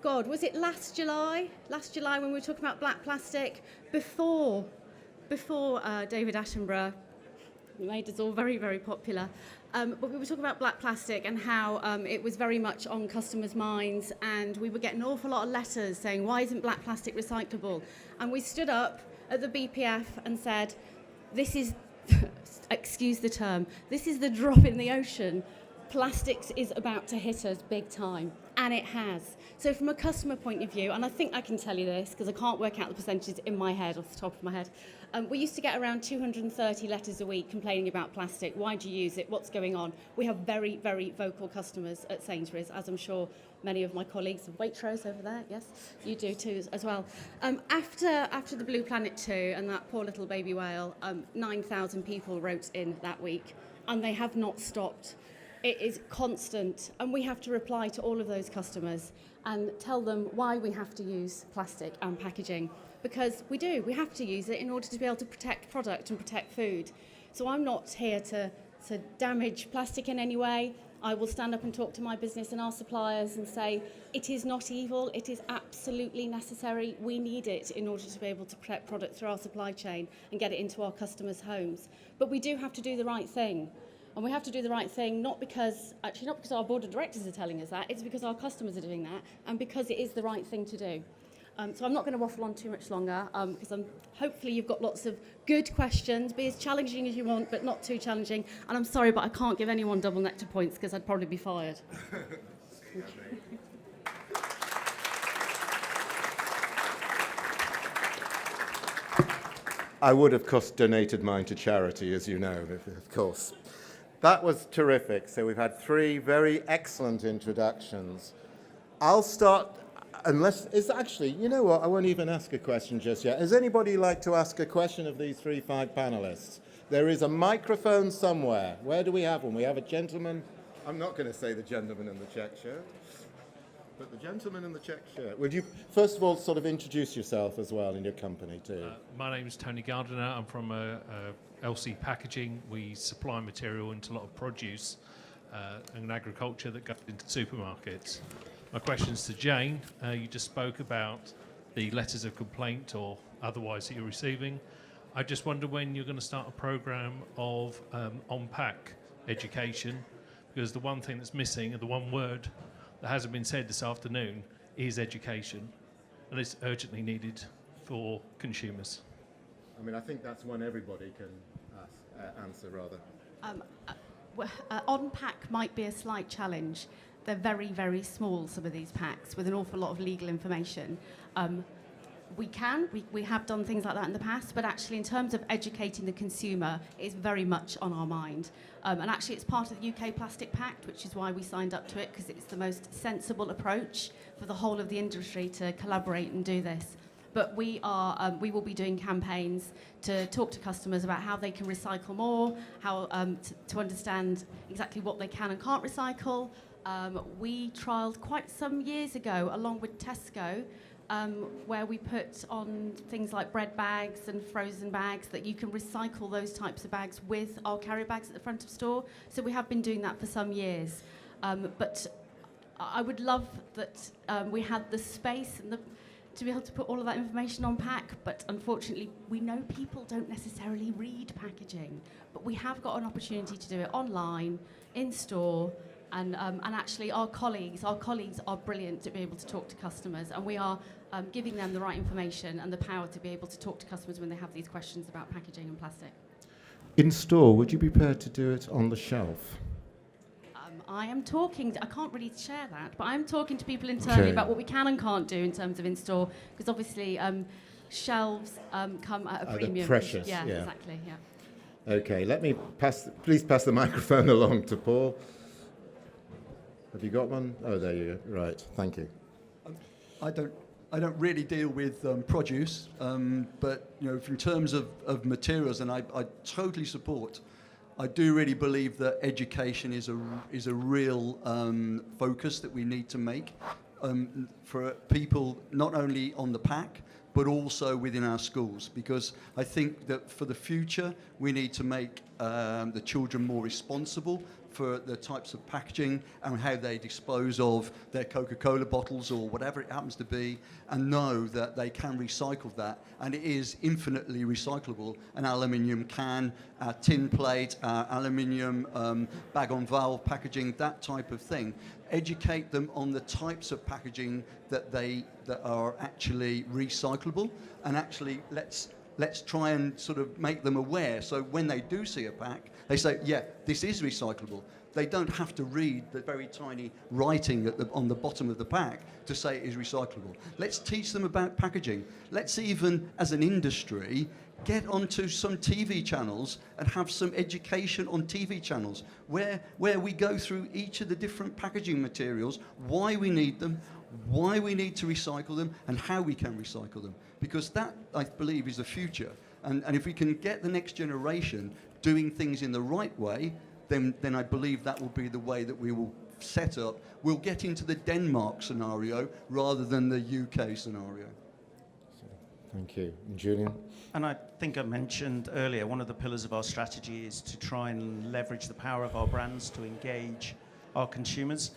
God, was it last July? Last July when we were talking about black plastic, before David Attenborough It made us all very, very popular. But we were talking about black plastic and how it was very much on customers' minds, and we were getting an awful lot of letters saying, why isn't black plastic recyclable? And we stood up at the BPF and said, this is, excuse the term, this is the drop in the ocean. Plastics is about to hit us big time, and it has. So from a customer point of view, and I think I can tell you this because I can't work out the percentages in my head off the top of my head, we used to get around 230 letters a week complaining about plastic. Why do you use it? What's going on? We have very, very vocal customers at Sainsbury's, as I'm sure many of my colleagues of Waitrose over there, yes, you do too as well. After the Blue Planet 2 and that poor little baby whale, 9,000 people wrote in that week, and they have not stopped. It is constant, and we have to reply to all of those customers and tell them why we have to use plastic and packaging, because we do. We have to use it in order to be able to protect product and protect food. So I'm not here to damage plastic in any way. I will stand up and talk to my business and our suppliers and say, it is not evil, it is absolutely necessary. We need it in order to be able to protect product through our supply chain and get it into our customers' homes. But we do have to do the right thing. And we have to do the right thing, not because our board of directors are telling us that, it's because our customers are doing that, and because it is the right thing to do. So I'm not going to waffle on too much longer, because hopefully you've got lots of good questions. Be as challenging as you want, but not too challenging. And I'm sorry, but I can't give anyone double nectar points, because I'd probably be fired. I would, of course, donated mine to charity, as you know, of course. That was terrific. So we've had 3 very excellent introductions. I'll start, you know what, I won't even ask a question just yet. Does anybody like to ask a question of these 3 fine panelists? There is a microphone somewhere. Where do we have one? We have a gentleman. I'm not going to say the gentleman in the check shirt, but the gentleman in the check shirt. Would you, first of all, sort of introduce yourself as well and your company too? My name is Tony Gardiner. I'm from LC Packaging. We supply material into a lot of produce and agriculture that goes into supermarkets. My question's to Jane. You just spoke about the letters of complaint or otherwise that you're receiving. I just wonder when you're going to start a program of on-pack education, because the one thing that's missing, the one word that hasn't been said this afternoon, is education, and it's urgently needed for consumers. I mean, I think that's one everybody can answer, rather. On-pack might be a slight challenge. They're very, very small, some of these packs, with an awful lot of legal information. We have done things like that in the past, but actually in terms of educating the consumer, it's very much on our mind. And actually it's part of the UK Plastic Pact, which is why we signed up to it, because it's the most sensible approach for the whole of the industry to collaborate and do this. But we will be doing campaigns to talk to customers about how they can recycle more, how to understand exactly what they can and can't recycle. We trialled quite some years ago, along with Tesco, where we put on things like bread bags and frozen bags that you can recycle those types of bags with our carrier bags at the front of store. So we have been doing that for some years. But I would love that we had the space and to be able to put all of that information on pack, but unfortunately we know people don't necessarily read packaging, but we have got an opportunity to do it online, in store, and actually our colleagues are brilliant to be able to talk to customers, and we are giving them the right information and the power to be able to talk to customers when they have these questions about packaging and plastic. In store, would you be prepared to do it on the shelf? I can't really share that, but I'm talking to people internally about what we can and can't do in terms of in-store, because obviously shelves come at a premium. Precious, yeah, yeah. Exactly, yeah. Okay, please pass the microphone along to Paul. Have you got one? Oh, there you go. Right, thank you. I don't really deal with produce, but you know, in terms of materials, and I totally support. I do really believe that education is a real focus that we need to make for people not only on the pack but also within our schools, because I think that for the future we need to make the children more responsible for the types of packaging and how they dispose of their Coca-Cola bottles or whatever it happens to be, and know that they can recycle that, and it is infinitely recyclable. An aluminium can, tin plate, aluminium bag-on-valve packaging, that type of thing. Educate them on the types of packaging that are actually recyclable, and actually let's try and sort of make them aware, so when they do see a pack, they say, yeah, this is recyclable. They don't have to read the very tiny writing on the bottom of the pack to say it is recyclable. Let's teach them about packaging. Let's even, as an industry, get onto some TV channels and have some education on TV channels where we go through each of the different packaging materials, why we need them, why we need to recycle them, and how we can recycle them. Because that, I believe, is the future. And if we can get the next generation doing things in the right way, then I believe that will be the way that we will set up. We'll get into the Denmark scenario rather than the UK scenario. Thank you. And Julian? And I think I mentioned earlier, one of the pillars of our strategy is to try and leverage the power of our brands to engage our consumers.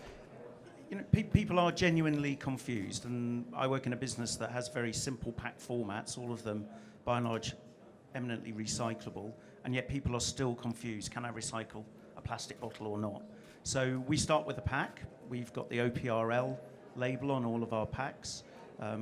You know, people are genuinely confused, and I work in a business that has very simple pack formats, all of them by and large eminently recyclable, and yet people are still confused. Can I recycle a plastic bottle or not? So we start with a pack. We've got the OPRL label on all of our packs.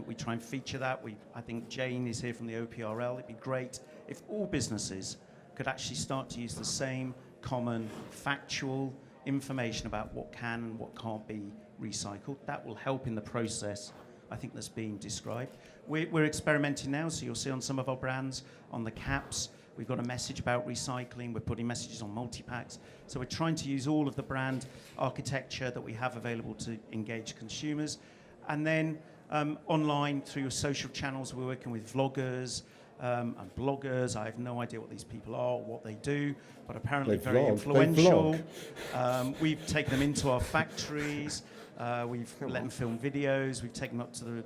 We try and feature that. I think Jane is here from the OPRL. It'd be great if all businesses could actually start to use the same common factual information about what can and what can't be recycled. That will help in the process, I think, that's being described. We're experimenting now, so you'll see on some of our brands, on the caps, we've got a message about recycling. We're putting messages on multi-packs. So we're trying to use all of the brand architecture that we have available to engage consumers. And then online, through social channels, we're working with vloggers and bloggers. I have no idea what these people are or what they do, but apparently very influential. We've taken them into our factories. We've let them film videos. We've taken them up to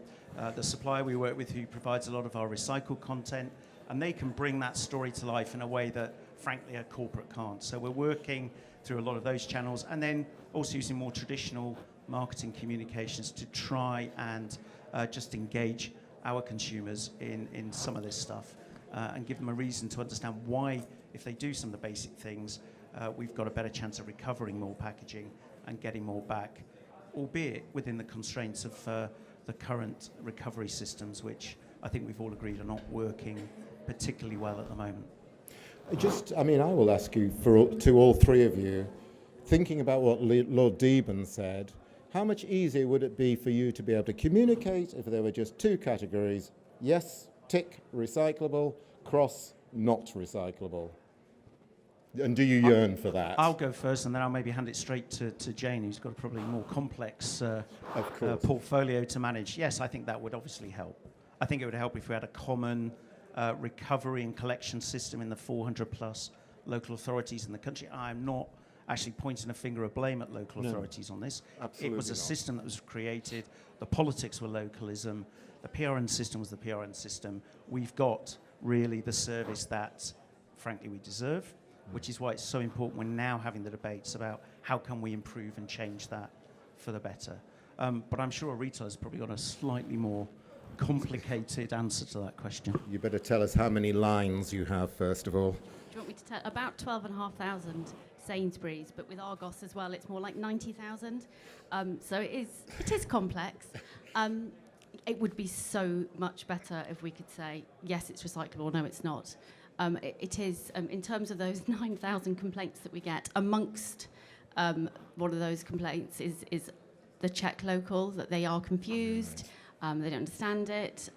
the supplier we work with, who provides a lot of our recycled content, and they can bring that story to life in a way that, frankly, a corporate can't. So we're working through a lot of those channels, and then also using more traditional marketing communications to try and just engage our consumers in some of this stuff and give them a reason to understand why, if they do some of the basic things, we've got a better chance of recovering more packaging and getting more back, albeit within the constraints of the current recovery systems, which I think we've all agreed are not working particularly well at the moment. I will ask you, to all three of you, thinking about what Lord Deben said, how much easier would it be for you to be able to communicate if there were just two categories? Yes, tick, recyclable, cross, not recyclable. And do you yearn for that? I'll go first, and then I'll maybe hand it straight to Jane, who's got a probably more complex portfolio to manage. Yes, I think that would obviously help. I think it would help if we had a common recovery and collection system in the 400 plus local authorities in the country. I'm not actually pointing a finger of blame at local authorities on this. It was a system that was created. The politics were localism. The PRN system was the PRN system. We've got really the service that, frankly, we deserve, which is why it's so important we're now having the debates about how can we improve and change that for the better. But I'm sure a retailer's probably got a slightly more complicated answer to that question. You better tell us how many lines you have, first of all. Do you want me to tell? About 12,500 Sainsbury's, but with Argos as well, it's more like 90,000. So it is complex. It would be so much better if we could say, yes, it's recyclable, no, it's not. It is, in terms of those 9,000 complaints that we get, amongst one of those complaints is the Czech local, that they are confused. They don't understand it,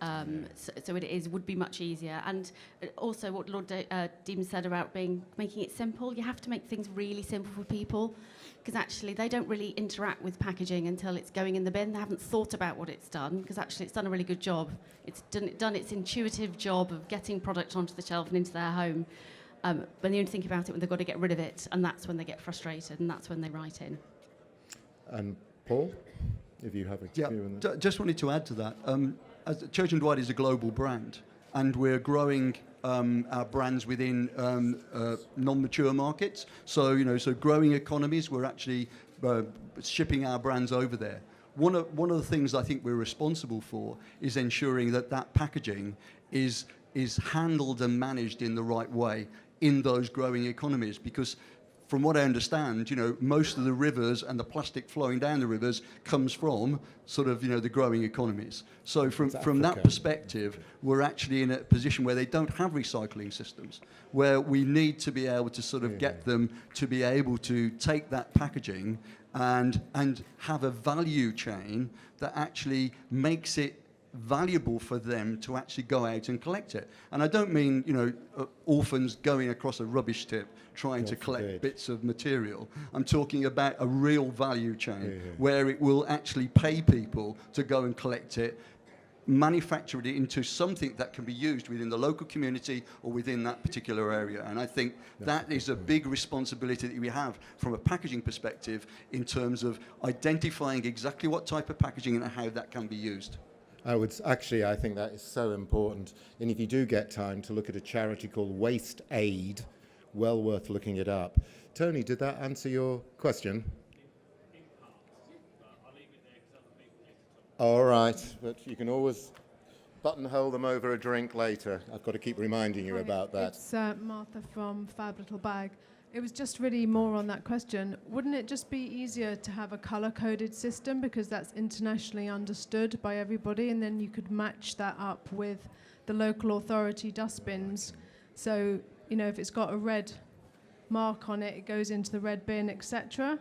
so it would be much easier. And also what Lord Deben said about making it simple. You have to make things really simple for people, because actually they don't really interact with packaging until it's going in the bin. They haven't thought about what it's done, because actually it's done a really good job. It's done its intuitive job of getting product onto the shelf and into their home. But they only think about it when they've got to get rid of it, and that's when they get frustrated, and that's when they write in. And Paul? If you have a view on that. Just wanted to add to that. As Church and Dwight is a global brand, and we're growing our brands within non-mature markets. So, so growing economies, we're actually shipping our brands over there. One of the things I think we're responsible for is ensuring that that packaging is handled and managed in the right way in those growing economies, because from what I understand, most of the rivers and the plastic flowing down the rivers comes from sort of, the growing economies. So from that perspective, we're actually in a position where they don't have recycling systems, where we need to be able to sort of get them to be able to take that packaging and have a value chain that actually makes it valuable for them to actually go out and collect it. And I don't mean, orphans going across a rubbish tip trying to collect bits of material. I'm talking about a real value chain where it will actually pay people to go and collect it, manufacture it into something that can be used within the local community or within that particular area. And I think that is a big responsibility that we have from a packaging perspective in terms of identifying exactly what type of packaging and how that can be used. I think that is so important. And if you do get time to look at a charity called Waste Aid, well worth looking it up. Tony, did that answer your question? All right, but you can always buttonhole them over a drink later. I've got to keep reminding you about that. It's Martha from Fab Little Bag. It was just really more on that question. Wouldn't it just be easier to have a colour-coded system, because that's internationally understood by everybody, and then you could match that up with the local authority dustbins? So, if it's got a red mark on it, it goes into the red bin, etc.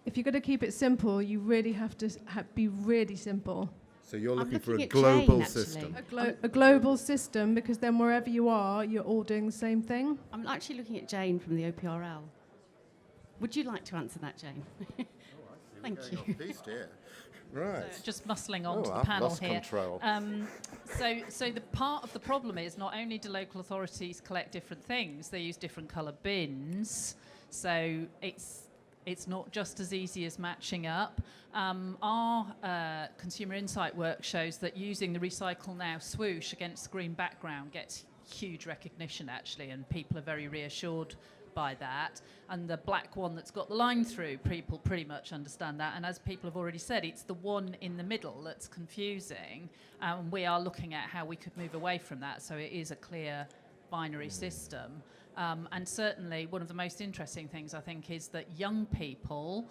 If you're going to keep it simple, you really have to be really simple. So you're looking for a at global Jane, system. A global system, because then wherever you are, you're all doing the same thing. I'm actually looking at Jane from the OPRL. Would you like to answer that, Jane? Thank you. Pleased here. Right. So just muscling on to the I've panel lost here. control. So the part of the problem is not only do local authorities collect different things, they use different colour bins. So it's not just as easy as matching up. Our consumer insight work shows that using the Recycle Now swoosh against the green background gets huge recognition, actually, and people are very reassured by that. And the black one that's got the line through, people pretty much understand that. And as people have already said, it's the one in the middle that's confusing. We are looking at how we could move away from that, so it is a clear binary system. And certainly one of the most interesting things, I think, is that young people,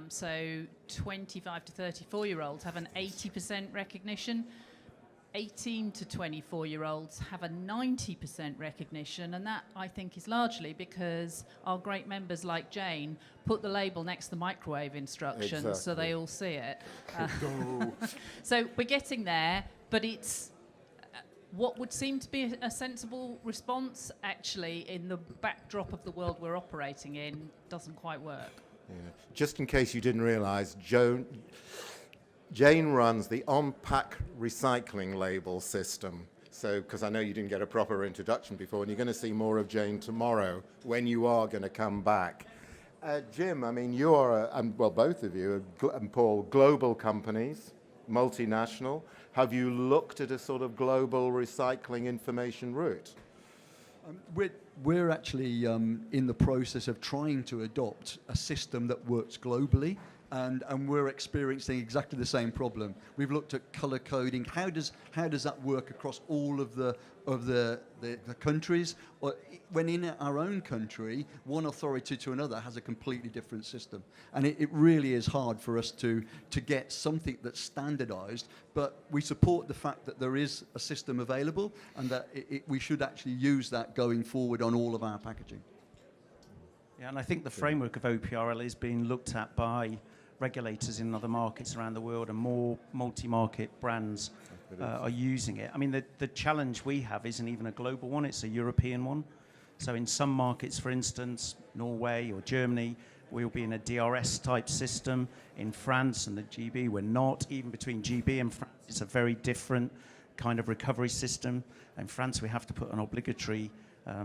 so 25 to 34-year-olds, have an 80% recognition. 18 to 24-year-olds have a 90% recognition, and that, I think, is largely because our great members like Jane put the label next to the microwave instructions so they all see it. So we're getting there, but it's what would seem to be a sensible response, actually, in the backdrop of the world we're operating in, doesn't quite work. Yeah. Just in case you didn't realise, Jane runs the on-pack recycling label system. So, because I know you didn't get a proper introduction before, and you're going to see more of Jane tomorrow when you are going to come back. Jim, I mean, you're, both of you, and Paul, global companies, multinational. Have you looked at a sort of global recycling information route? We're actually in the process of trying to adopt a system that works globally. And we're experiencing exactly the same problem. We've looked at color coding. How does that work across all of the countries? Or when in our own country, one authority to another has a completely different system, and it really is hard for us to get something that's standardised. But we support the fact that there is a system available, and that we should actually use that going forward on all of our packaging. Yeah, and I think the framework of OPRL is being looked at by regulators in other markets around the world, and more multi-market brands are using it. I mean, the challenge we have isn't even a global one, it's a European one. So in some markets, for instance, Norway or Germany, we'll be in a DRS type system. In France and the GB, we're not. Even between GB and France, it's a very different kind of recovery system. In France, we have to put an obligatory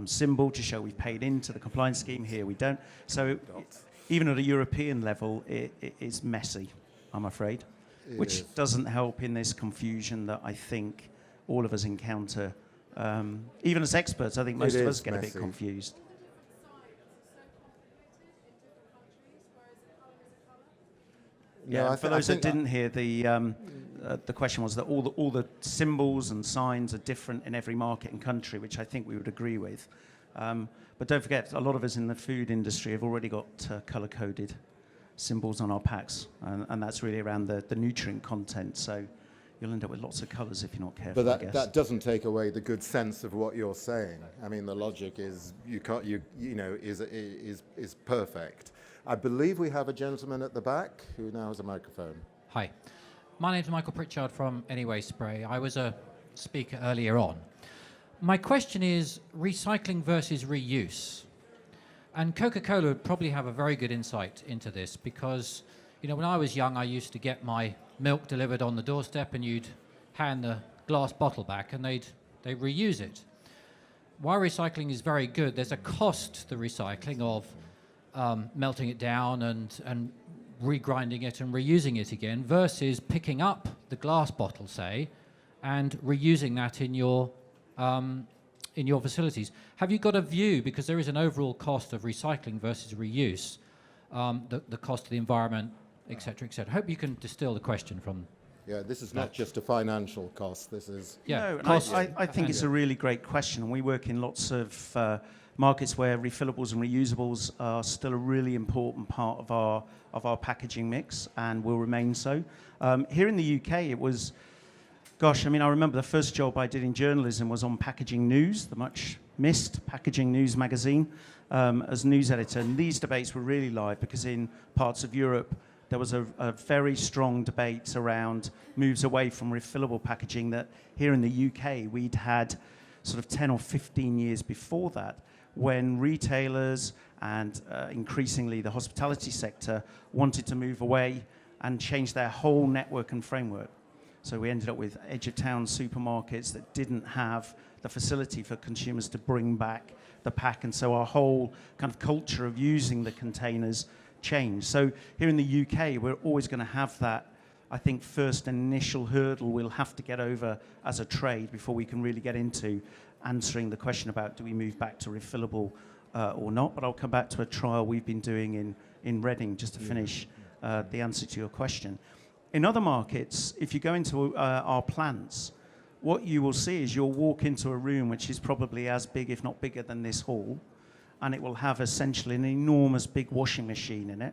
symbol to show we've paid into the compliance scheme. Here we don't. So even at a European level, it is messy, I'm afraid, which doesn't help in this confusion that I think all of us encounter Even as experts, I think most It of is us get a bit messy. confused. No, Yeah, I for thi- I those that think that- didn't hear, the question was that all the symbols and signs are different in every market and country, which I think we would agree with. But don't forget, a lot of us in the food industry have already got colour-coded symbols on our packs, and that's really around the nutrient content. So you'll end up with lots of colours if you're not careful. But I guess. that doesn't take away the good sense of what you're saying. I mean, the logic is is perfect. I believe we have a gentleman at the back who now has a microphone. Hi, my name's Michael Pritchard from Anyway Spray. I was a speaker earlier on. My question is recycling versus reuse. And Coca-Cola would probably have a very good insight into this because, when I was young, I used to get my milk delivered on the doorstep and you'd hand the glass bottle back and they'd reuse it. While recycling is very good, there's a cost to the recycling of melting it down and regrinding it and reusing it again versus picking up the glass bottle, say, and reusing that in your facilities. Have you got a view, because there is an overall cost of recycling versus reuse, the cost to the environment, et cetera, et cetera. Hope you can distill the question from. Yeah, this is not just a financial cost. This is No, cost. I think it's a really great question. We work in lots of markets where refillables and reusables are still a really important part of our packaging mix and will remain so. Here in the UK, it was, I remember the first job I did in journalism was on Packaging News, the much missed Packaging News magazine, as news editor. And these debates were really live because in parts of Europe, there was a very strong debate around moves away from refillable packaging that here in the UK, we'd had sort of 10 or 15 years before that, when retailers and increasingly the hospitality sector wanted to move away and change their whole network and framework. So we ended up with edge-of-town supermarkets that didn't have the facility for consumers to bring back the pack, and so our whole kind of culture of using the containers changed. So here in the UK, we're always going to have that, I think, first initial hurdle we'll have to get over as a trade before we can really get into answering the question about do we move back to refillable or not. But I'll come back to a trial we've been doing in Reading just to finish the answer to your question. In other markets, if you go into our plants, what you will see is you'll walk into a room which is probably as big, if not bigger, than this hall, and it will have essentially an enormous big washing machine in it,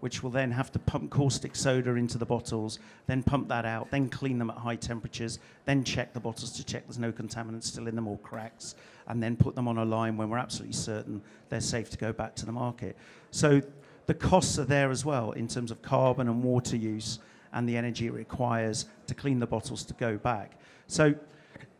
which will then have to pump caustic soda into the bottles, then pump that out, then clean them at high temperatures, then check the bottles to check there's no contaminants still in them or cracks, and then put them on a line when we're absolutely certain they're safe to go back to the market. So the costs are there as well in terms of carbon and water use and the energy it requires to clean the bottles to go back. So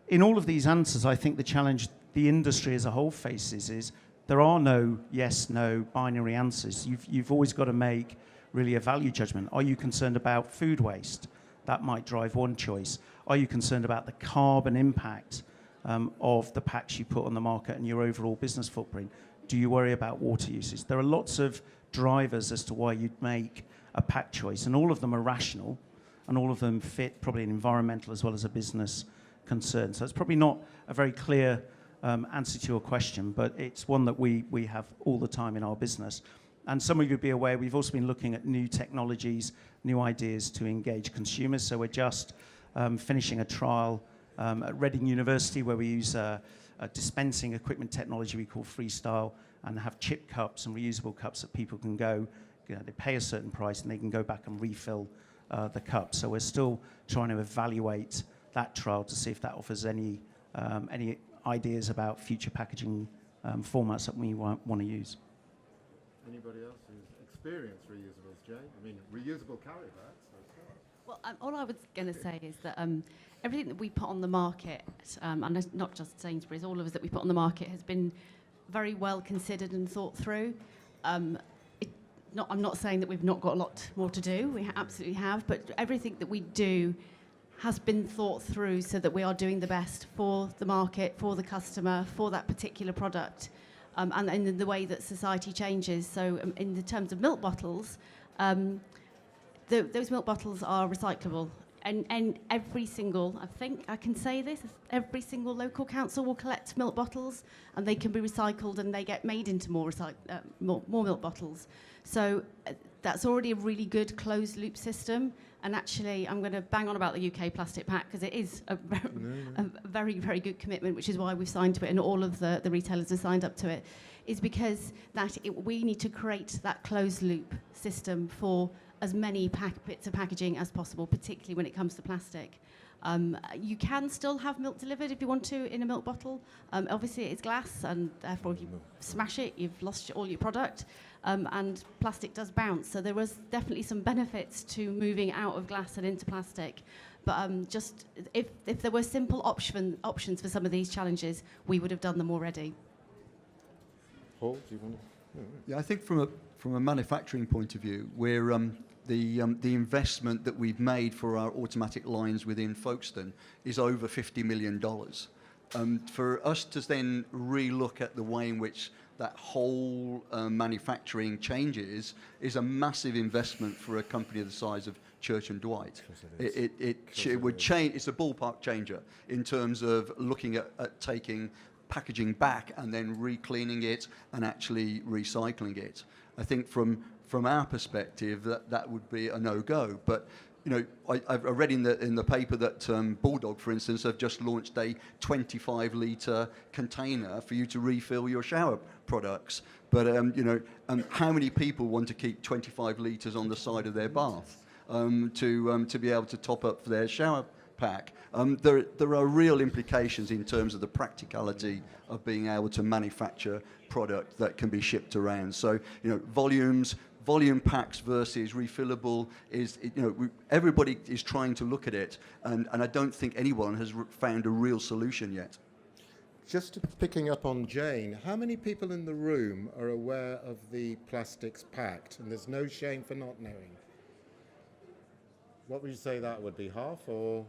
in all of these answers, I think the challenge the industry as a whole faces is there are no yes, no binary answers. You've always got to make really a value judgment. Are you concerned about food waste? That might drive one choice. Are you concerned about the carbon impact of the packs you put on the market and your overall business footprint? Do you worry about water usage? There are lots of drivers as to why you'd make a pack choice, and all of them are rational, and all of them fit probably an environmental as well as a business concern. So it's probably not a very clear answer to your question, but it's one that we have all the time in our business. And some of you will be aware, we've also been looking at new technologies, new ideas to engage consumers. So we're just finishing a trial at Reading University where we use a dispensing equipment technology we call Freestyle, and have chip cups and reusable cups that people can go, they pay a certain price and they can go back and refill the cup. So we're still trying to evaluate that trial to see if that offers any ideas about future packaging formats that we want to use. Anybody else who's experienced reusables, Jay? I mean, reusable carry bags. Well, all I was going to say is that everything that we put on the market, and it's not just Sainsbury's, all of us that we put on the market has been very well considered and thought through. I'm not saying that we've not got a lot more to do. We absolutely have, but everything that we do has been thought through so that we are doing the best for the market, for the customer, for that particular product, and in the way that society changes. So in the terms of milk bottles, those milk bottles are recyclable. and every single, I think I can say this, every single local council will collect milk bottles, and they can be recycled, and they get made into more milk bottles. So that's already a really good closed loop system. And actually, I'm going to bang on about the UK plastic pact because it is a very, very good commitment, which is why we've signed to it, and all of the retailers have signed up to it, is because we need to create that closed loop system for as many bits of packaging as possible, particularly when it comes to plastic. You can still have milk delivered if you want to in a milk bottle. Obviously, it's glass, and therefore, if you smash it, you've lost all your product. And plastic does bounce, so there was definitely some benefits to moving out of glass and into plastic. But just if there were simple options for some of these challenges, we would have done them already. Paul, do you want to? Yeah, I think from a manufacturing point of view, we're the investment that we've made for our automatic lines within Folkestone is over $50 million. For us to then relook at the way in which that whole manufacturing changes is a massive investment for a company the size of Church and Dwight. It would change. It's a ballpark changer in terms of looking at taking packaging back and then re-cleaning it and actually recycling it. I think from our perspective that would be a no-go. But you know, I read in the paper that Bulldog, for instance, have just launched a 25-litre container for you to refill your shower products. But you know, how many people want to keep 25 litres on the side of their bath to be able to top up for their shower pack? There are real implications in terms of the practicality of being able to manufacture product that can be shipped around. So you know, volume packs versus refillable is, you know, everybody is trying to look at it, and I don't think anyone has found a real solution yet. Just picking up on Jane, how many people in the room are aware of the Plastics Pact? And there's no shame for not knowing. What would you say that would be, half, or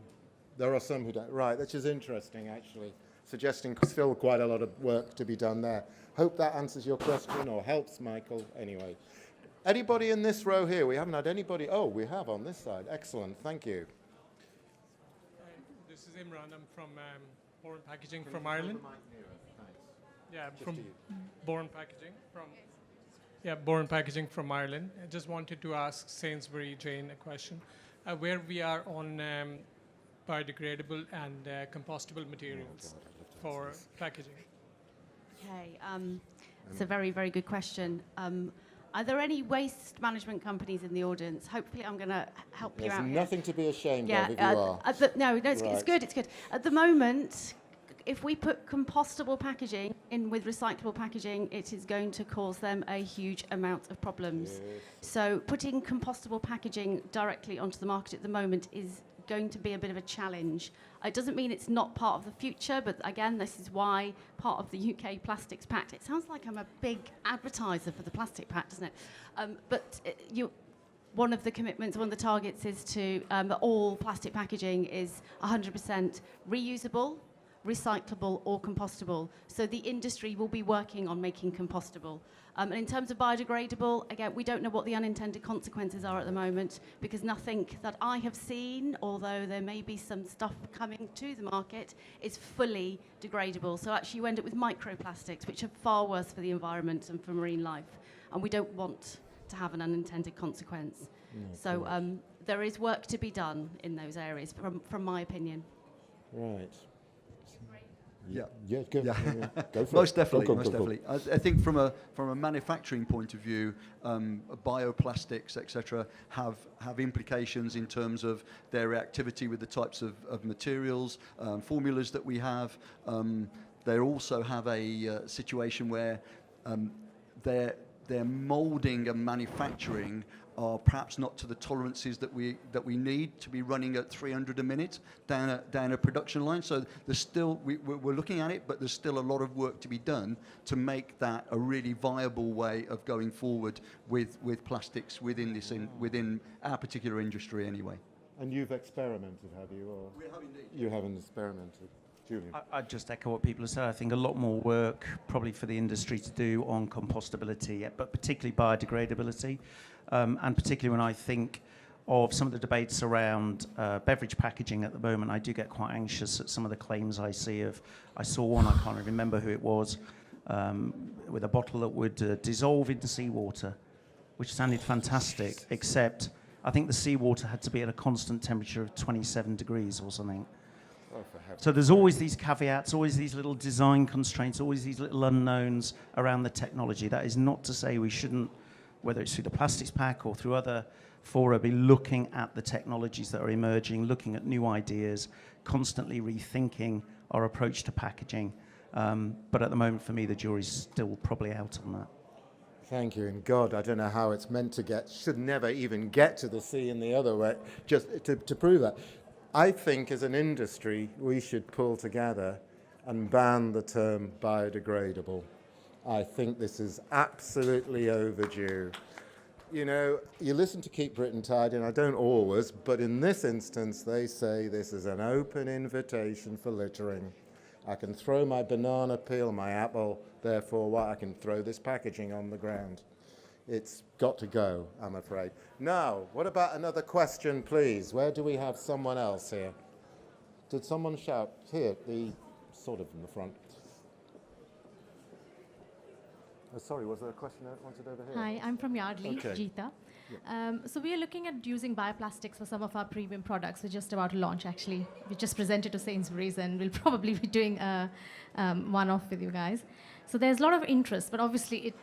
there are some who don't? Right, which is interesting, actually, suggesting still quite a lot of work to be done there. Hope that answers your question or helps, Michael. Anyway. Anybody in this row here? We haven't had anybody. Oh, we have on this side. Excellent. Thank you. This is Imran. I'm from Bourne Packaging from Ireland. Yeah, I'm from Bourne Packaging Bourne Packaging from Ireland. I just wanted to ask Sainsbury Jane a question. Where we are on biodegradable and compostable materials for packaging. Okay, it's a very, very good question. Are there any waste management companies in the audience? Hopefully I'm going to help you out. There's nothing to be ashamed of if you are. No, it's good, it's good. At the moment, if we put compostable packaging in with recyclable packaging, it is going to cause them a huge amount of problems. Yes. So putting compostable packaging directly onto the market at the moment is going to be a bit of a challenge. It doesn't mean it's not part of the future, but again, this is why part of the UK Plastics Pact. It sounds like I'm a big advertiser for the Plastic Pact, doesn't it? One of the commitments, one of the targets is to that all plastic packaging is 100% reusable, recyclable or compostable. So the industry will be working on making compostable. And in terms of biodegradable, again, we don't know what the unintended consequences are at the moment because nothing that I have seen, although there may be some stuff coming to the market, is fully degradable. So actually you end up with microplastics, which are far worse for the environment and for marine life. And we don't want to have an unintended consequence. So there is work to be done in those areas, from my opinion. Right. Yeah, go for it. Most definitely, most definitely. I think from a manufacturing point of view, bioplastics, etc., have implications in terms of their reactivity with the types of materials, formulas that we have. They also have a situation where their moulding and manufacturing are perhaps not to the tolerances that we need to be running at 300 a minute down a production line. So there's still we're looking at it, but there's still a lot of work to be done to make that a really viable way of going forward with plastics within our particular industry anyway. And you've experimented, have you? Or we have indeed. You haven't experimented. Julian. I'd just echo what people have said. I think a lot more work probably for the industry to do on compostability, but particularly biodegradability. And particularly when I think of some of the debates around beverage packaging at the moment, I do get quite anxious at some of the claims I see of. I saw one, I can't remember who it was, with a bottle that would dissolve into seawater, which sounded fantastic, except I think the seawater had to be at a constant temperature of 27 degrees or something. Oh, for heaven's So there's always these caveats, always these little design constraints, always these little unknowns around the technology. That is not to say we shouldn't, whether it's through the plastics pack or through other fora, be looking at the technologies that are emerging, looking at new ideas, constantly rethinking our approach to packaging. But at the moment, for me, the jury's still probably out on that. Thank you. And God, I don't know how it's meant to get, should never even get to the sea in the other way, just to prove that. I think as an industry, we should pull together and ban the term biodegradable. I think this is absolutely overdue. You know, you listen to Keep Britain Tidy, and I don't always, but in this instance, they say this is an open invitation for littering. I can throw my banana peel, my apple, therefore what? I can throw this packaging on the ground. It's got to go, I'm afraid. Now, what about another question, please? Where do we have someone else here? Did someone shout? Here, the sort of in the front. Oh, sorry, was there a question I wanted over here? Hi, I'm from Yardley, Okay. Jeeta. So we are looking at using bioplastics for some of our premium products. We're just about to launch, actually. We just presented to Sainsbury's, and we'll probably be doing a one-off with you guys. So there's a lot of interest, but obviously it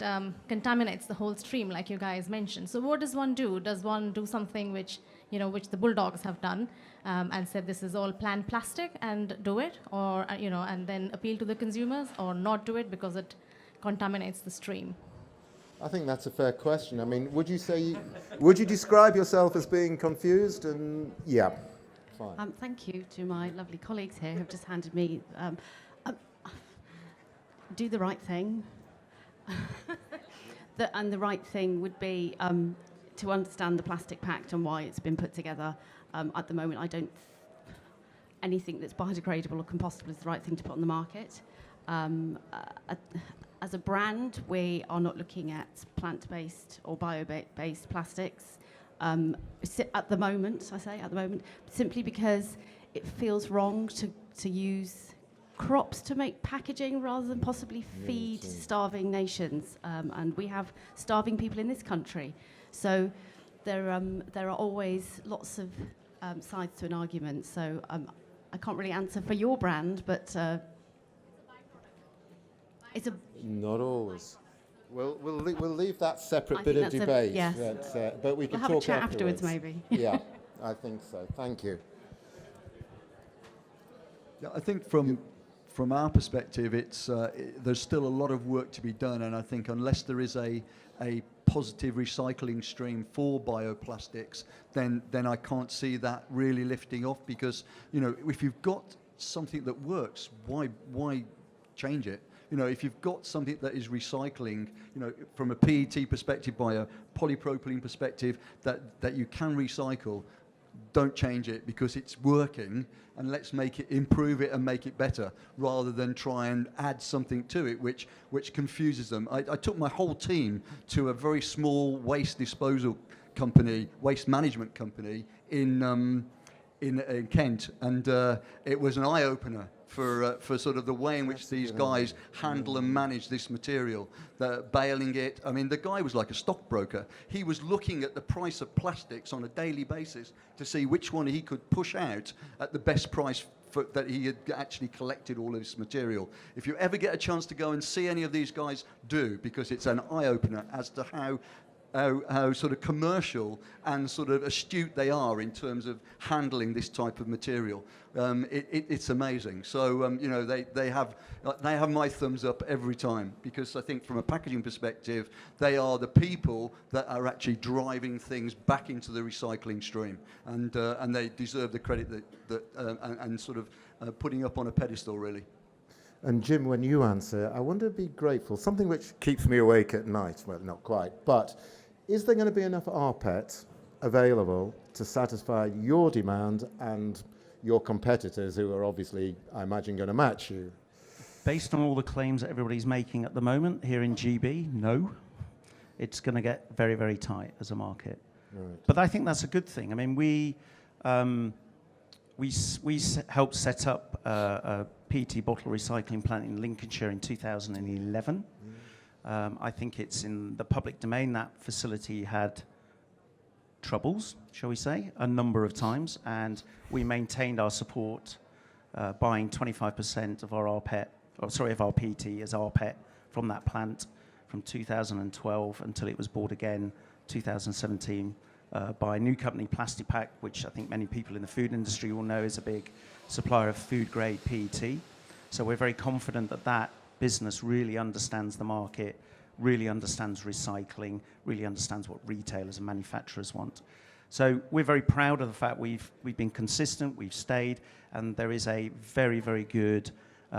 contaminates the whole stream, like you guys mentioned. So what does one do? Does one do something which the Bulldogs have done, and said this is all plant plastic and do it, or and then appeal to the consumers, or not do it because it contaminates the stream? I think that's a fair question. I mean, would you describe yourself as being confused? And yeah, fine. Thank you to my lovely colleagues here who've just handed me do the right thing. And the right thing would be to understand the Plastic Pact and why it's been put together. At the moment, I don't anything that's biodegradable or compostable is the right thing to put on the market. As a brand, we are not looking at plant-based or bio-based plastics at the moment, simply because it feels wrong to use crops to make packaging rather than possibly feed starving nations. And we have starving people in this country. So there are always lots of sides to an argument. So I can't really answer for your brand, but it's a... Not always. We'll leave that separate bit of debate. Yes. But we can We'll have talk a chat afterwards, maybe. Yeah, I think so. Thank you. Yeah, I think from our perspective, there's still a lot of work to be done, and I think unless there is a positive recycling stream for bioplastics, then I can't see that really lifting off, because if you've got something that works, why change it? If you've got something that is recycling, from a PET perspective, by a polypropylene perspective, that you can recycle, don't change it because it's working, and let's improve it and make it better, rather than try and add something to it which confuses them. I took my whole team to a very small waste disposal company, waste management company in Kent, and it was an eye-opener for sort of the way in which these guys handle and manage this material, baling it. I mean, the guy was like a stockbroker. He was looking at the price of plastics on a daily basis to see which one he could push out at the best price that he had actually collected all of this material. If you ever get a chance to go and see any of these guys, do, because it's an eye-opener as to how sort of commercial and sort of astute they are in terms of handling this type of material. It's amazing. So they have my thumbs up every time, because I think from a packaging perspective, they are the people that are actually driving things back into the recycling stream, and they deserve the credit and sort of putting up on a pedestal, really. And Jim, when you answer, I want to be grateful. Something which keeps me awake at night. Well, not quite, but is there going to be enough rPET available to satisfy your demand and your competitors, who are obviously, I imagine, going to match you? Based on all the claims that everybody's making at the moment here in GB, no. It's going to get very, very tight as a market. But I think that's a good thing. I mean, we helped set up a PET bottle recycling plant in Lincolnshire in 2011. I think it's in the public domain. That facility had troubles, shall we say, a number of times, and we maintained our support, buying 25% of our rPET, of our PET as rPET from that plant from 2012 until it was bought again 2017 by a new company, Plastipack, which I think many people in the food industry will know is a big supplier of food-grade PET. So we're very confident that that business really understands the market, really understands recycling, really understands what retailers and manufacturers want. So we're very proud of the fact we've been consistent, we've stayed, and there is a very, very good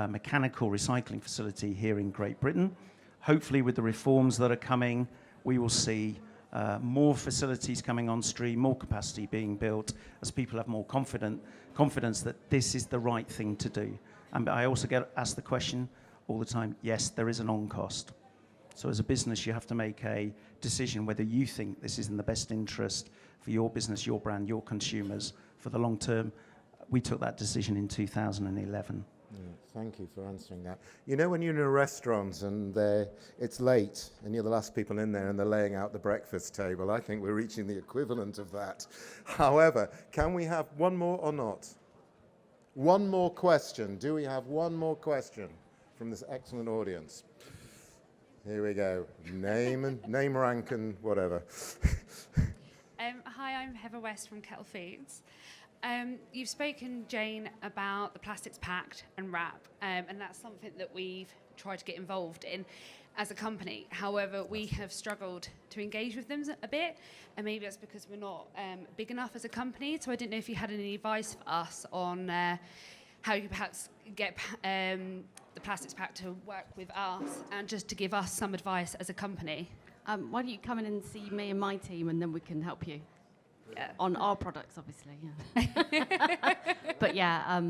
mechanical recycling facility here in Great Britain. Hopefully with the reforms that are coming, we will see more facilities coming on stream, more capacity being built as people have more confidence that this is the right thing to do. And I also get asked the question all the time, yes, there is an on-cost. So as a business, you have to make a decision whether you think this is in the best interest for your business, your brand, your consumers for the long term. We took that decision in 2011. Yeah, thank you for answering that. You know, when you're in a restaurant and it's late and you're the last people in there and they're laying out the breakfast table, I think we're reaching the equivalent of that. However, can we have one more or not? One more question. Do we have one more question from this excellent audience? Here we go. Name, rank, and whatever. Hi, I'm Heather West from Kettle Foods. You've spoken, Jane, about the Plastics Pact and RAP, and that's something that we've tried to get involved in as a company. However, we have struggled to engage with them a bit, and maybe that's because we're not big enough as a company. So I didn't know if you had any advice for us on how you perhaps get the Plastics Pact to work with us, and just to give us some advice as a company. Why don't you come in and see me and my team, and then we can help you. Yeah. On our products, obviously. Yeah. But yeah,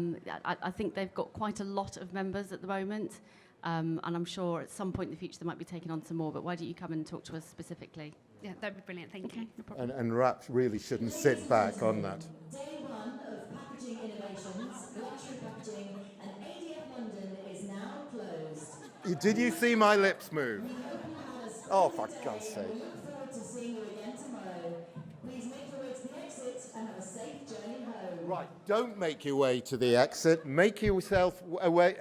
I think they've got quite a lot of members at the moment, and I'm sure at some point in the future they might be taking on some more. But why don't you come and talk to us specifically? Yeah, that'd be brilliant. Thank you. No problem. And RAP really shouldn't sit back on that. Day one of Packaging Innovations, luxury packaging, and ADF London is now closed. Did you see my lips move? Oh, for God's sake. We look forward to seeing you again tomorrow. Please make your way to the exit and have a safe journey home. Right, don't make your way to the exit. Make yourself away.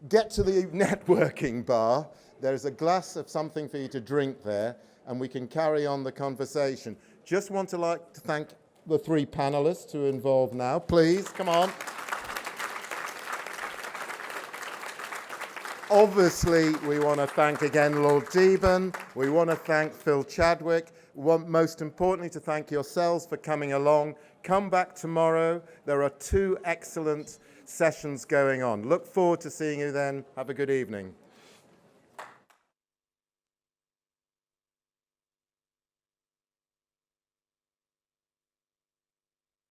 Get to the networking bar. There's a glass of something for you to drink there, and we can carry on the conversation. Just want to thank the three panelists who are involved now. Please, come on. Obviously, we want to thank again Lord Deben. We want to thank Phil Chadwick. We want, most importantly, to thank yourselves for coming along. Come back tomorrow. There are 2 excellent sessions going on. Look forward to seeing you then. Have a good evening.